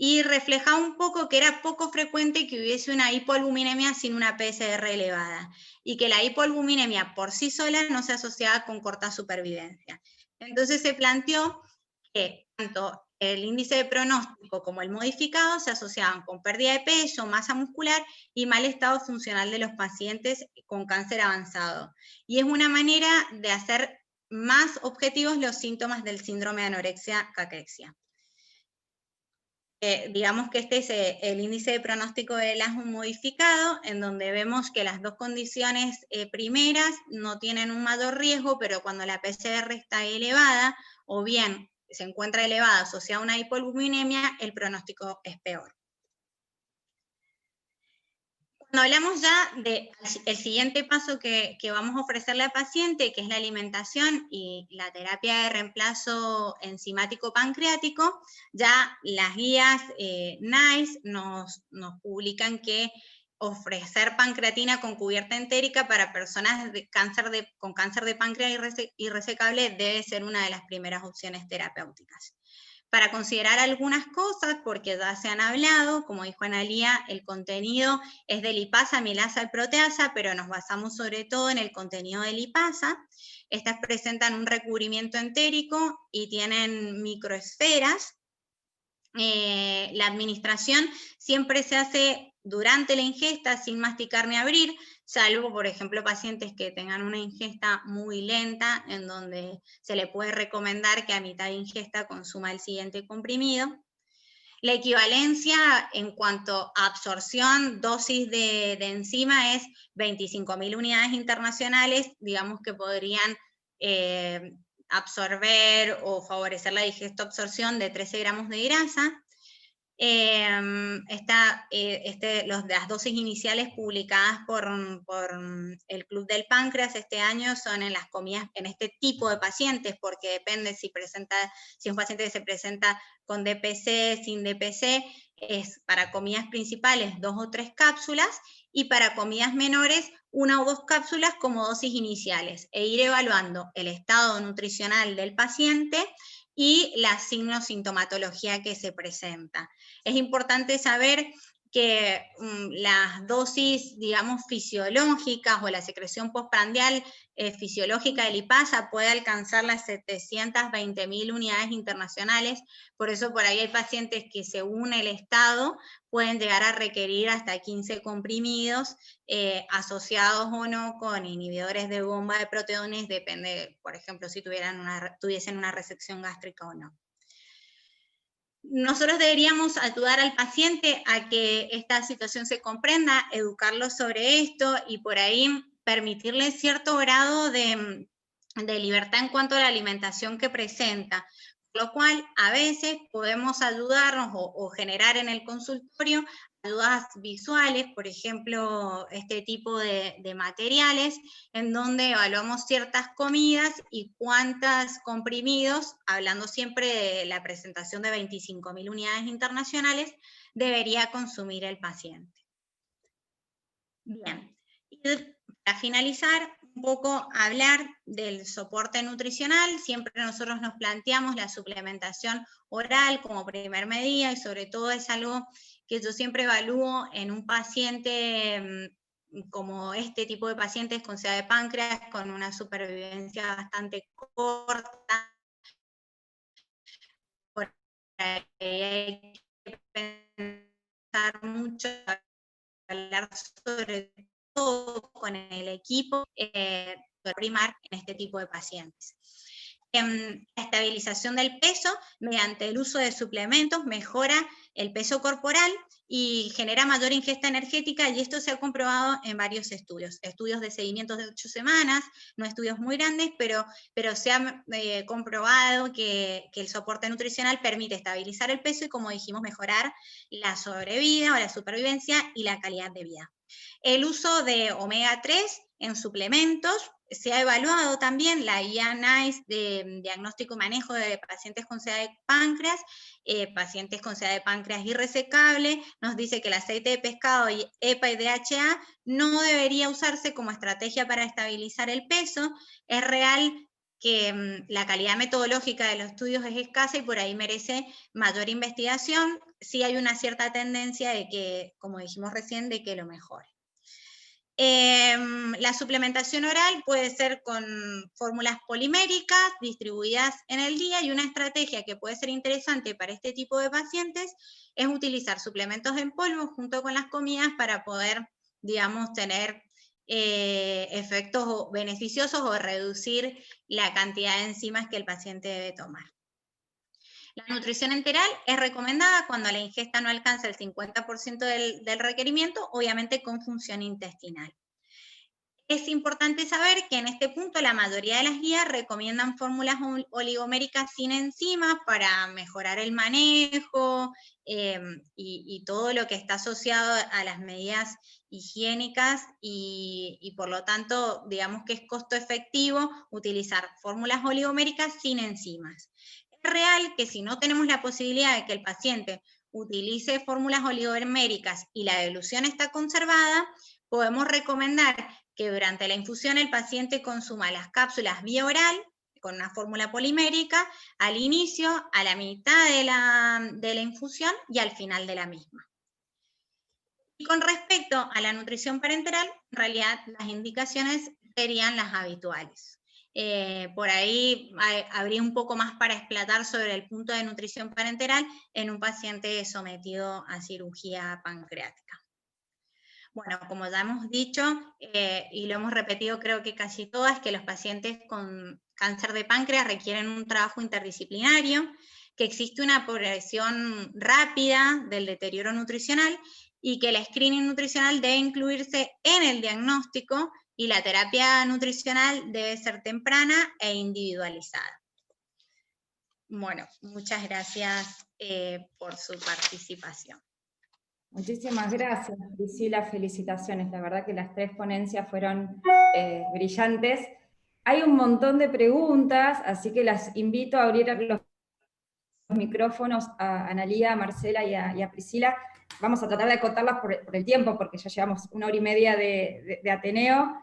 y reflejaba un poco que era poco frecuente que hubiese una hipoalbuminemia sin una PSR elevada, y que la hipoalbuminemia por sí sola no se asociaba con corta supervivencia. Entonces se planteó que tanto el índice de pronóstico como el modificado se asociaban con pérdida de peso, masa muscular y mal estado funcional de los pacientes con cáncer avanzado. Y es una manera de hacer más objetivos los síntomas del síndrome de anorexia-caquexia. Digamos que este es el índice de pronóstico de Glasgow modificado, en donde vemos que las dos condiciones primeras no tienen un mayor riesgo, pero cuando la PCR está elevada, o bien se encuentra elevada asociada a una hipoalbuminemia, el pronóstico es peor. Cuando hablamos ya del siguiente paso que vamos a ofrecerle al paciente, que es la alimentación y la terapia de reemplazo enzimático pancreático, ya las guías NICE nos publican que ofrecer pancreatina con cubierta entérica para personas con cáncer de páncreas irresecable debe ser una de las primeras opciones terapéuticas. Para considerar algunas cosas, porque ya se han hablado, como dijo Analía, el contenido es de lipasa, amilasa y proteasa, pero nos basamos sobre todo en el contenido de lipasa. Estas presentan un recubrimiento entérico y tienen microesferas. La administración siempre se hace durante la ingesta sin masticar ni abrir, salvo, por ejemplo, pacientes que tengan una ingesta muy lenta, en donde se le puede recomendar que a mitad de ingesta consuma el siguiente comprimido. La equivalencia en cuanto a absorción, dosis de enzima es 25.000 unidades internacionales, digamos que podrían absorber o favorecer la digestoabsorción de 13 gramos de grasa. Las dosis iniciales publicadas por el Club del Páncreas este año son en las comidas, en este tipo de pacientes, porque depende si un paciente se presenta con DPC, sin DPC, es para comidas principales 2 o 3 cápsulas, y para comidas menores 1 o 2 cápsulas como dosis iniciales, e ir evaluando el estado nutricional del paciente y la signo-sintomatología que se presenta. Es importante saber que las dosis, digamos, fisiológicas o la secreción postprandial fisiológica de lipasa puede alcanzar las 720.000 unidades internacionales, por eso por ahí hay pacientes que según el estado pueden llegar a requerir hasta 15 comprimidos asociados o no con inhibidores de bomba de proteones, depende, por ejemplo, si tuviesen una resección gástrica o no. Nosotros deberíamos ayudar al paciente a que esta situación se comprenda, educarlo sobre esto y por ahí permitirle cierto grado de libertad en cuanto a la alimentación que presenta, lo cual a veces podemos ayudarnos o generar en el consultorio ayudas visuales, por ejemplo, este tipo de materiales, en donde evaluamos ciertas comidas y cuántos comprimidos, hablando siempre de la presentación de 25.000 unidades internacionales, debería consumir el paciente. Bien, y para finalizar, un poco hablar del soporte nutricional. Siempre nosotros nos planteamos la suplementación oral como primer medida, y sobre todo es algo que yo siempre evalúo en un paciente como este tipo de pacientes con SIDA de páncreas, con una supervivencia bastante corta. Por ahí hay que pensar mucho, hablar sobre todo con el equipo primar en este tipo de pacientes. La estabilización del peso mediante el uso de suplementos mejora el peso corporal y genera mayor ingesta energética, y esto se ha comprobado en varios estudios de seguimiento de 8 semanas, no estudios muy grandes, pero se ha comprobado que el soporte nutricional permite estabilizar el peso y, como dijimos, mejorar la sobrevida o la supervivencia y la calidad de vida. El uso de omega 3 en suplementos se ha evaluado también la guía NICE de diagnóstico y manejo de pacientes con SEA de páncreas, pacientes con SEA de páncreas irresecable, nos dice que el aceite de pescado y EPA y DHA no debería usarse como estrategia para estabilizar el peso. Es real que la calidad metodológica de los estudios es escasa y por ahí merece mayor investigación. Sí hay una cierta tendencia de que, como dijimos recién, de que lo mejore. La suplementación oral puede ser con fórmulas poliméricas distribuidas en el día, y una estrategia que puede ser interesante para este tipo de pacientes es utilizar suplementos en polvo junto con las comidas para poder, digamos, tener efectos beneficiosos o reducir la cantidad de enzimas que el paciente debe tomar. La nutrición enteral es recomendada cuando la ingesta no alcanza el 50% del requerimiento, obviamente con función intestinal. Es importante saber que en este punto la mayoría de las guías recomiendan fórmulas oligoméricas sin enzimas para mejorar el manejo y todo lo que está asociado a las medidas higiénicas y por lo tanto, digamos que es costo efectivo utilizar fórmulas oligoméricas sin enzimas. Es real que si no tenemos la posibilidad de que el paciente utilice fórmulas oligoméricas y la dilución está conservada, podemos recomendar que durante la infusión el paciente consuma las cápsulas vía oral con una fórmula polimérica al inicio, a la mitad de la infusión y al final de la misma. Y con respecto a la nutrición parenteral, en realidad las indicaciones serían las habituales. Por ahí habría un poco más para explotar sobre el punto de nutrición parenteral en un paciente sometido a cirugía pancreática. Bueno, como ya hemos dicho, y lo hemos repetido creo que casi todas, que los pacientes con cáncer de páncreas requieren un trabajo interdisciplinario, que existe una progresión rápida del deterioro nutricional y que el screening nutricional debe incluirse en el diagnóstico y la terapia nutricional debe ser temprana e individualizada. Bueno, muchas gracias por su participación. Muchísimas gracias, Priscila, felicitaciones. La verdad que las 3 ponencias fueron brillantes. Hay un montón de preguntas, así que las invito a abrir los micrófonos a Analía, a Marcela y a Priscila. Vamos a tratar de acotarlas por el tiempo, porque ya llevamos 1 hora y media de Ateneo,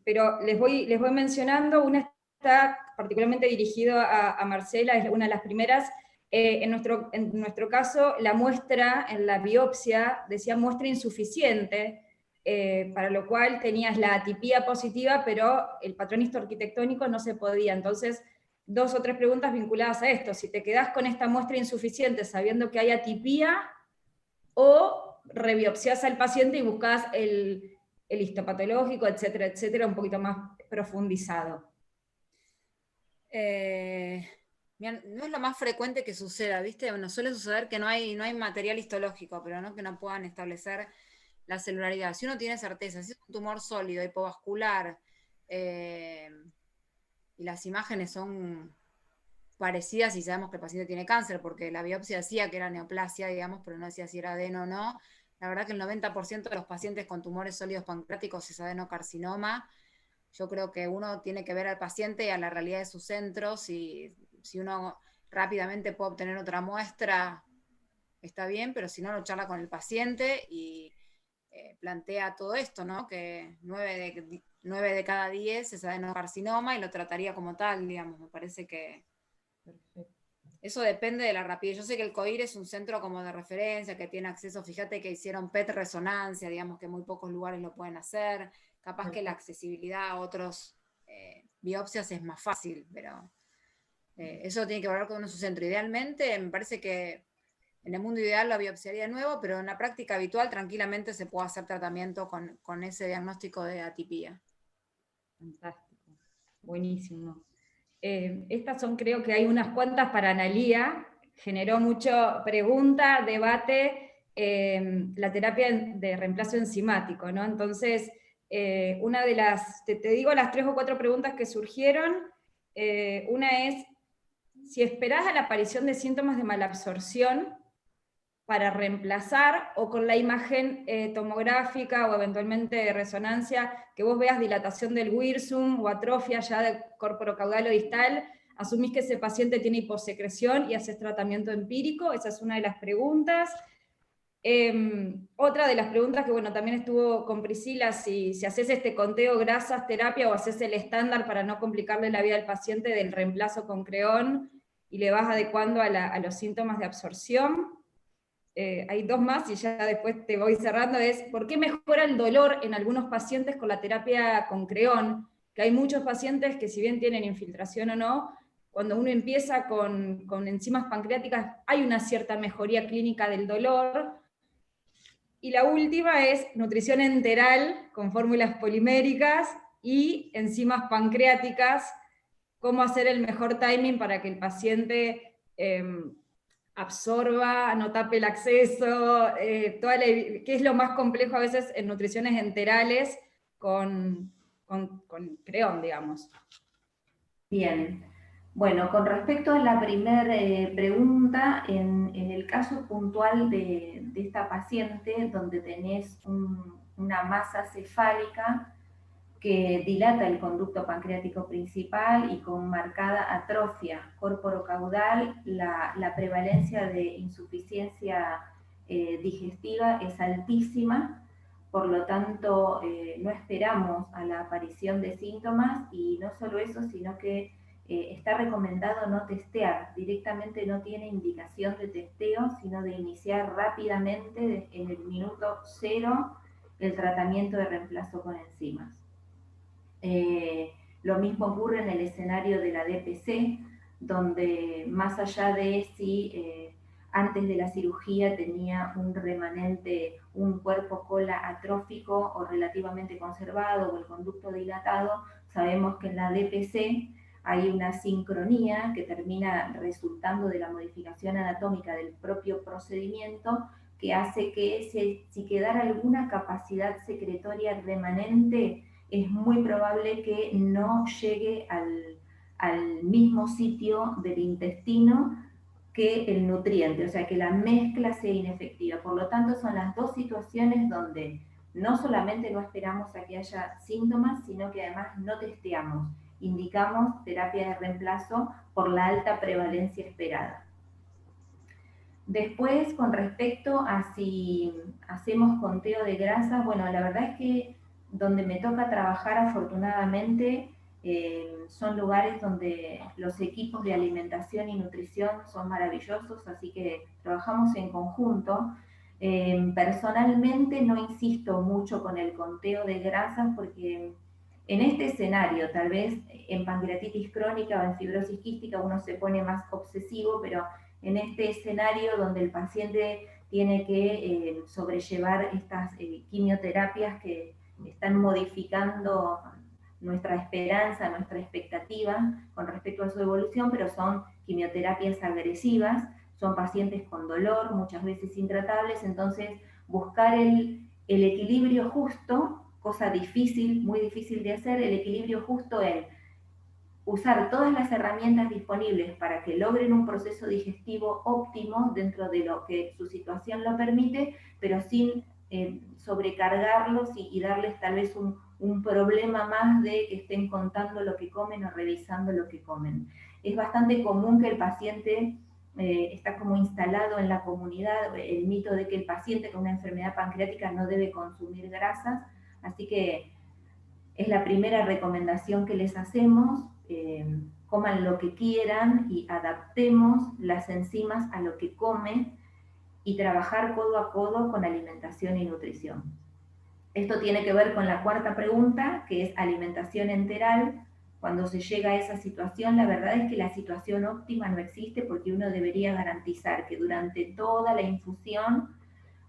pero les voy mencionando. Una está particularmente dirigido a Marcela, es una de las primeras. En nuestro caso, la muestra en la biopsia decía muestra insuficiente, para lo cual tenías la atipía positiva, pero el patrón histoarquitectónico no se podía. Entonces, 2 o 3 preguntas vinculadas a esto. Si te quedás con esta muestra insuficiente sabiendo que hay atipía, o rebiopsiás al paciente y buscás el histopatológico, etcétera, etcétera, un poquito más profundizado. No es lo más frecuente que suceda, ¿viste? Bueno, suele suceder que no hay material histológico, pero no que no puedan establecer la celularidad. Si uno tiene certeza, si es un tumor sólido, hipovascular, y las imágenes son parecidas y sabemos que el paciente tiene cáncer, porque la biopsia decía que era neoplasia, digamos, pero no decía si era adeno o no. La verdad que el 90% de los pacientes con tumores sólidos pancreáticos es adenocarcinoma. Yo creo que uno tiene que ver al paciente y a la realidad de sus centros, y si uno rápidamente puede obtener otra muestra, está bien, pero si no, lo charla con el paciente y plantea todo esto, ¿no? Que 9 de cada 10 es adenocarcinoma y lo trataría como tal, digamos. Me parece que eso depende de la rapidez. Yo sé que el COIR es un centro como de referencia, que tiene acceso, fíjate que hicieron PET resonancia, digamos que muy pocos lugares lo pueden hacer, capaz que la accesibilidad a otros biopsias es más fácil, pero eso tiene que hablar con uno su centro. Idealmente, me parece que en el mundo ideal lo biopsiaría de nuevo, pero en la práctica habitual tranquilamente se puede hacer tratamiento con ese diagnóstico de atipía. Fantástico, buenísimo. Estas son, creo que hay unas cuantas para Analía, generó mucha pregunta, debate, la terapia de reemplazo enzimático, ¿no? Entonces, una de las, te digo las 3 o 4 preguntas que surgieron. Una es, si esperás a la aparición de síntomas de malabsorción, para reemplazar, o con la imagen tomográfica o eventualmente de resonancia, que vos veas dilatación del wirsum o atrofia ya de corporo caudal o distal, asumís que ese paciente tiene hiposecreción y haces tratamiento empírico. Esa es una de las preguntas. Otra de las preguntas que bueno, también estuvo con Priscila, si haces este conteo grasas terapia o haces el estándar para no complicarle la vida al paciente del reemplazo con creón y le vas adecuando a los síntomas de absorción. Hay dos más y ya después te voy cerrando, es ¿por qué mejora el dolor en algunos pacientes con la terapia con creón? Que hay muchos pacientes que si bien tienen infiltración o no, cuando uno empieza con enzimas pancreáticas hay una cierta mejoría clínica del dolor. Y la última es nutrición enteral con fórmulas poliméricas y enzimas pancreáticas, cómo hacer el mejor timing para que el paciente absorba, no tape el acceso, que es lo más complejo a veces en nutriciones enterales con creón, digamos. Bien. Bueno, con respecto a la primera pregunta, en el caso puntual de esta paciente, donde tenés una masa cefálica que dilata el conducto pancreático principal y con marcada atrofia corporocaudal, la prevalencia de insuficiencia digestiva es altísima. Por lo tanto, no esperamos a la aparición de síntomas, y no solo eso, sino que está recomendado no testear, directamente no tiene indicación de testeo, sino de iniciar rápidamente en el minuto 0 el tratamiento de reemplazo con enzimas. Lo mismo ocurre en el escenario de la DPC, donde más allá de si antes de la cirugía tenía un remanente, un cuerpo cola atrófico o relativamente conservado o el conducto dilatado, sabemos que en la DPC hay una sincronía que termina resultando de la modificación anatómica del propio procedimiento, que hace que si quedara alguna capacidad secretoria remanente, es muy probable que no llegue al mismo sitio del intestino que el nutriente, o sea, que la mezcla sea inefectiva. Por lo tanto, son las dos situaciones donde no solamente no esperamos a que haya síntomas, sino que además no testeamos, indicamos terapia de reemplazo por la alta prevalencia esperada. Después, con respecto a si hacemos conteo de grasas, bueno, la verdad es que donde me toca trabajar afortunadamente son lugares donde los equipos de alimentación y nutrición son maravillosos, así que trabajamos en conjunto. Personalmente no insisto mucho con el conteo de grasas porque en este escenario, tal vez en pancreatitis crónica o en fibrosis quística uno se pone más obsesivo, pero en este escenario donde el paciente tiene que sobrellevar estas quimioterapias que están modificando nuestra esperanza, nuestra expectativa con respecto a su evolución, pero son quimioterapias agresivas, son pacientes con dolor, muchas veces intratables, entonces buscar el equilibrio justo, cosa difícil, muy difícil de hacer, el equilibrio justo en usar todas las herramientas disponibles para que logren un proceso digestivo óptimo dentro de lo que su situación lo permite, pero sin sobrecargarlos y darles tal vez un problema más de que estén contando lo que comen o revisando lo que comen. Es bastante común que el paciente está como instalado en la comunidad el mito de que el paciente con una enfermedad pancreática no debe consumir grasas, así que es la primera recomendación que les hacemos. Coman lo que quieran y adaptemos las enzimas a lo que comen y trabajar codo a codo con alimentación y nutrición. Esto tiene que ver con la cuarta pregunta, que es alimentación enteral. Cuando se llega a esa situación, la verdad es que la situación óptima no existe, porque uno debería garantizar que durante toda la infusión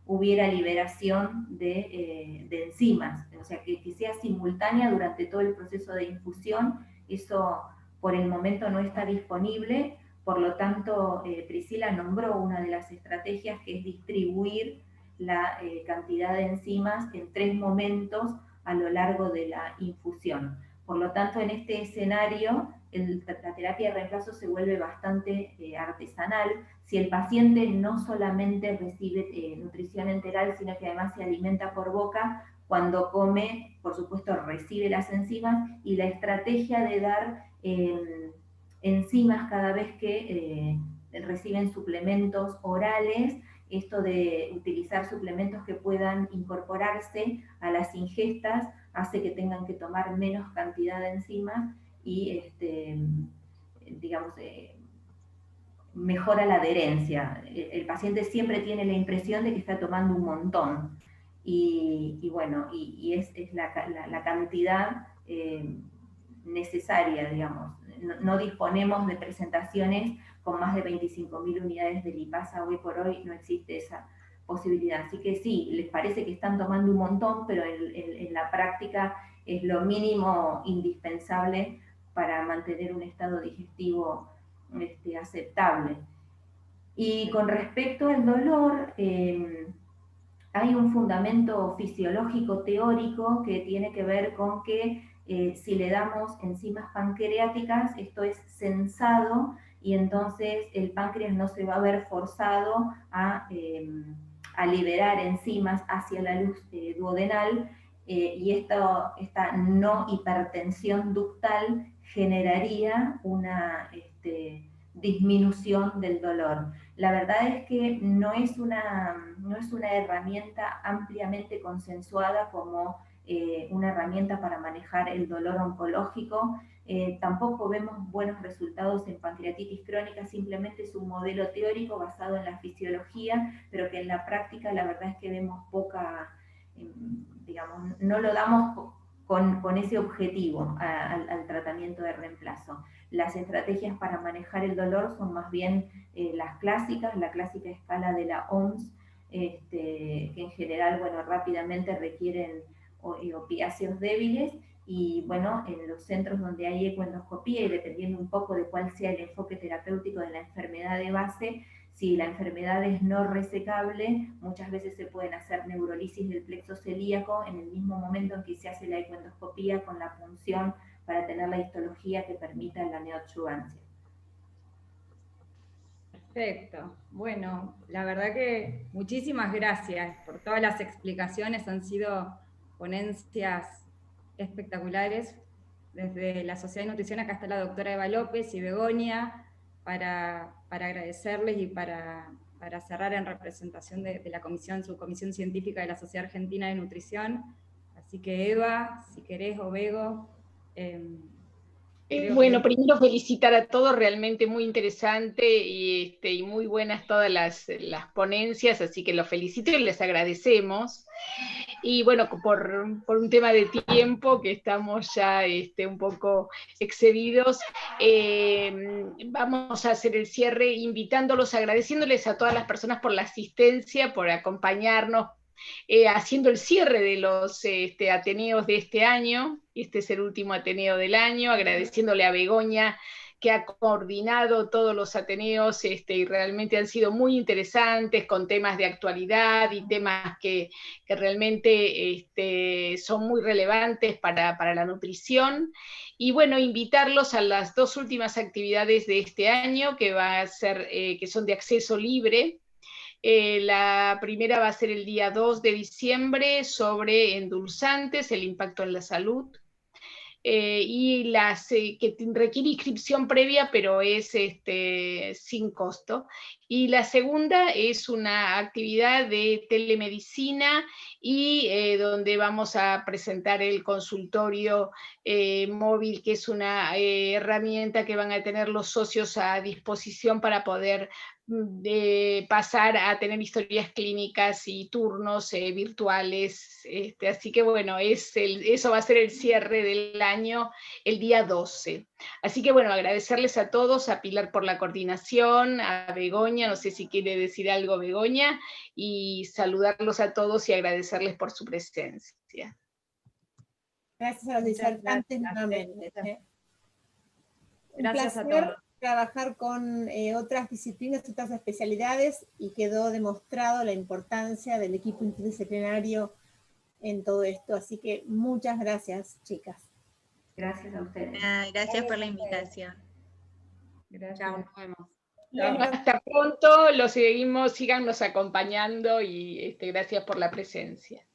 hubiera liberación de enzimas, o sea, que sea simultánea durante todo el proceso de infusión. Eso por el momento no está disponible, por lo tanto Priscila nombró una de las estrategias, que es distribuir la cantidad de enzimas en 3 momentos a lo largo de la infusión. Por lo tanto, en este escenario la terapia de reemplazo se vuelve bastante artesanal. Si el paciente no solamente recibe nutrición enteral, sino que además se alimenta por boca, cuando come, por supuesto, recibe las enzimas, y la estrategia de dar enzimas cada vez que reciben suplementos orales, esto de utilizar suplementos que puedan incorporarse a las ingestas, hace que tengan que tomar menos cantidad de enzimas y, digamos, mejora la adherencia. El paciente siempre tiene la impresión de que está tomando un montón. Y bueno, es la cantidad necesaria, digamos. No disponemos de presentaciones con más de 25.000 unidades de lipasa, hoy por hoy no existe esa posibilidad. Así que sí, les parece que están tomando un montón, pero en la práctica es lo mínimo indispensable para mantener un estado digestivo aceptable. Y con respecto al dolor, hay un fundamento fisiológico teórico que tiene que ver con que si le damos enzimas pancreáticas, esto es sensado, y entonces el páncreas no se va a ver forzado a liberar enzimas hacia la luz duodenal, y esta no hipertensión ductal generaría una disminución del dolor. La verdad es que no es una herramienta ampliamente consensuada como una herramienta para manejar el dolor oncológico. Tampoco vemos buenos resultados en pancreatitis crónica, simplemente es un modelo teórico basado en la fisiología, pero que en la práctica la verdad es que vemos poca, digamos, no lo damos con ese objetivo al tratamiento de reemplazo. Las estrategias para manejar el dolor son más bien las clásicas, la clásica escala de la OMS, que en general, bueno, rápidamente requieren opiáceos débiles, y bueno, en los centros donde hay ecoendoscopía, y dependiendo un poco de cuál sea el enfoque terapéutico de la enfermedad de base, si la enfermedad es no resecable, muchas veces se pueden hacer neurolisis del plexo celíaco en el mismo momento en que se hace la ecoendoscopía, con la punción para tener la histología que permita la neoadjuvancia. Perfecto. Bueno, la verdad que muchísimas gracias por todas las explicaciones, han sido ponencias espectaculares. Desde la Sociedad de Nutrición acá está la doctora Eva López y Begoña para agradecerles y para cerrar en representación de la comisión, subcomisión científica de la Sociedad Argentina de Nutrición. Así que Eva, si querés, o Bego. Bueno, primero felicitar a todos, realmente muy interesante y muy buenas todas las ponencias, así que los felicito y les agradecemos. Y bueno, por un tema de tiempo, que estamos ya un poco excedidos, vamos a hacer el cierre invitándolos, agradeciéndoles a todas las personas por la asistencia, por acompañarnos, haciendo el cierre de los Ateneos de este año. Este es el último Ateneo del año, agradeciéndole a Begoña, que ha coordinado todos los Ateneos, y realmente han sido muy interesantes, con temas de actualidad y temas que realmente son muy relevantes para la nutrición. Y bueno, invitarlos a las dos últimas actividades de este año, que va a ser, que son de acceso libre. La primera va a ser el día 2 de diciembre sobre endulzantes, el impacto en la salud. Y las que requiere inscripción previa, pero es sin costo. Y la segunda es una actividad de telemedicina, y donde vamos a presentar el consultorio móvil, que es una herramienta que van a tener los socios a disposición para poder pasar a tener historias clínicas y turnos virtuales. Así que bueno, eso va a ser el cierre del año, el día 12. Así que bueno, agradecerles a todos, a Pilar por la coordinación, a Begoña, no sé si quiere decir algo Begoña, y saludarlos a todos y agradecerles por su presencia. Gracias a los disertantes nuevamente. Gracias a todos. Trabajar con otras disciplinas, otras especialidades, y quedó demostrado la importancia del equipo interdisciplinario en todo esto. Así que muchas gracias, chicas. Gracias a ustedes. Gracias por la invitación. Gracias. Chao, nos vemos. Bueno, hasta pronto, los seguimos, síganos acompañando y gracias por la presencia.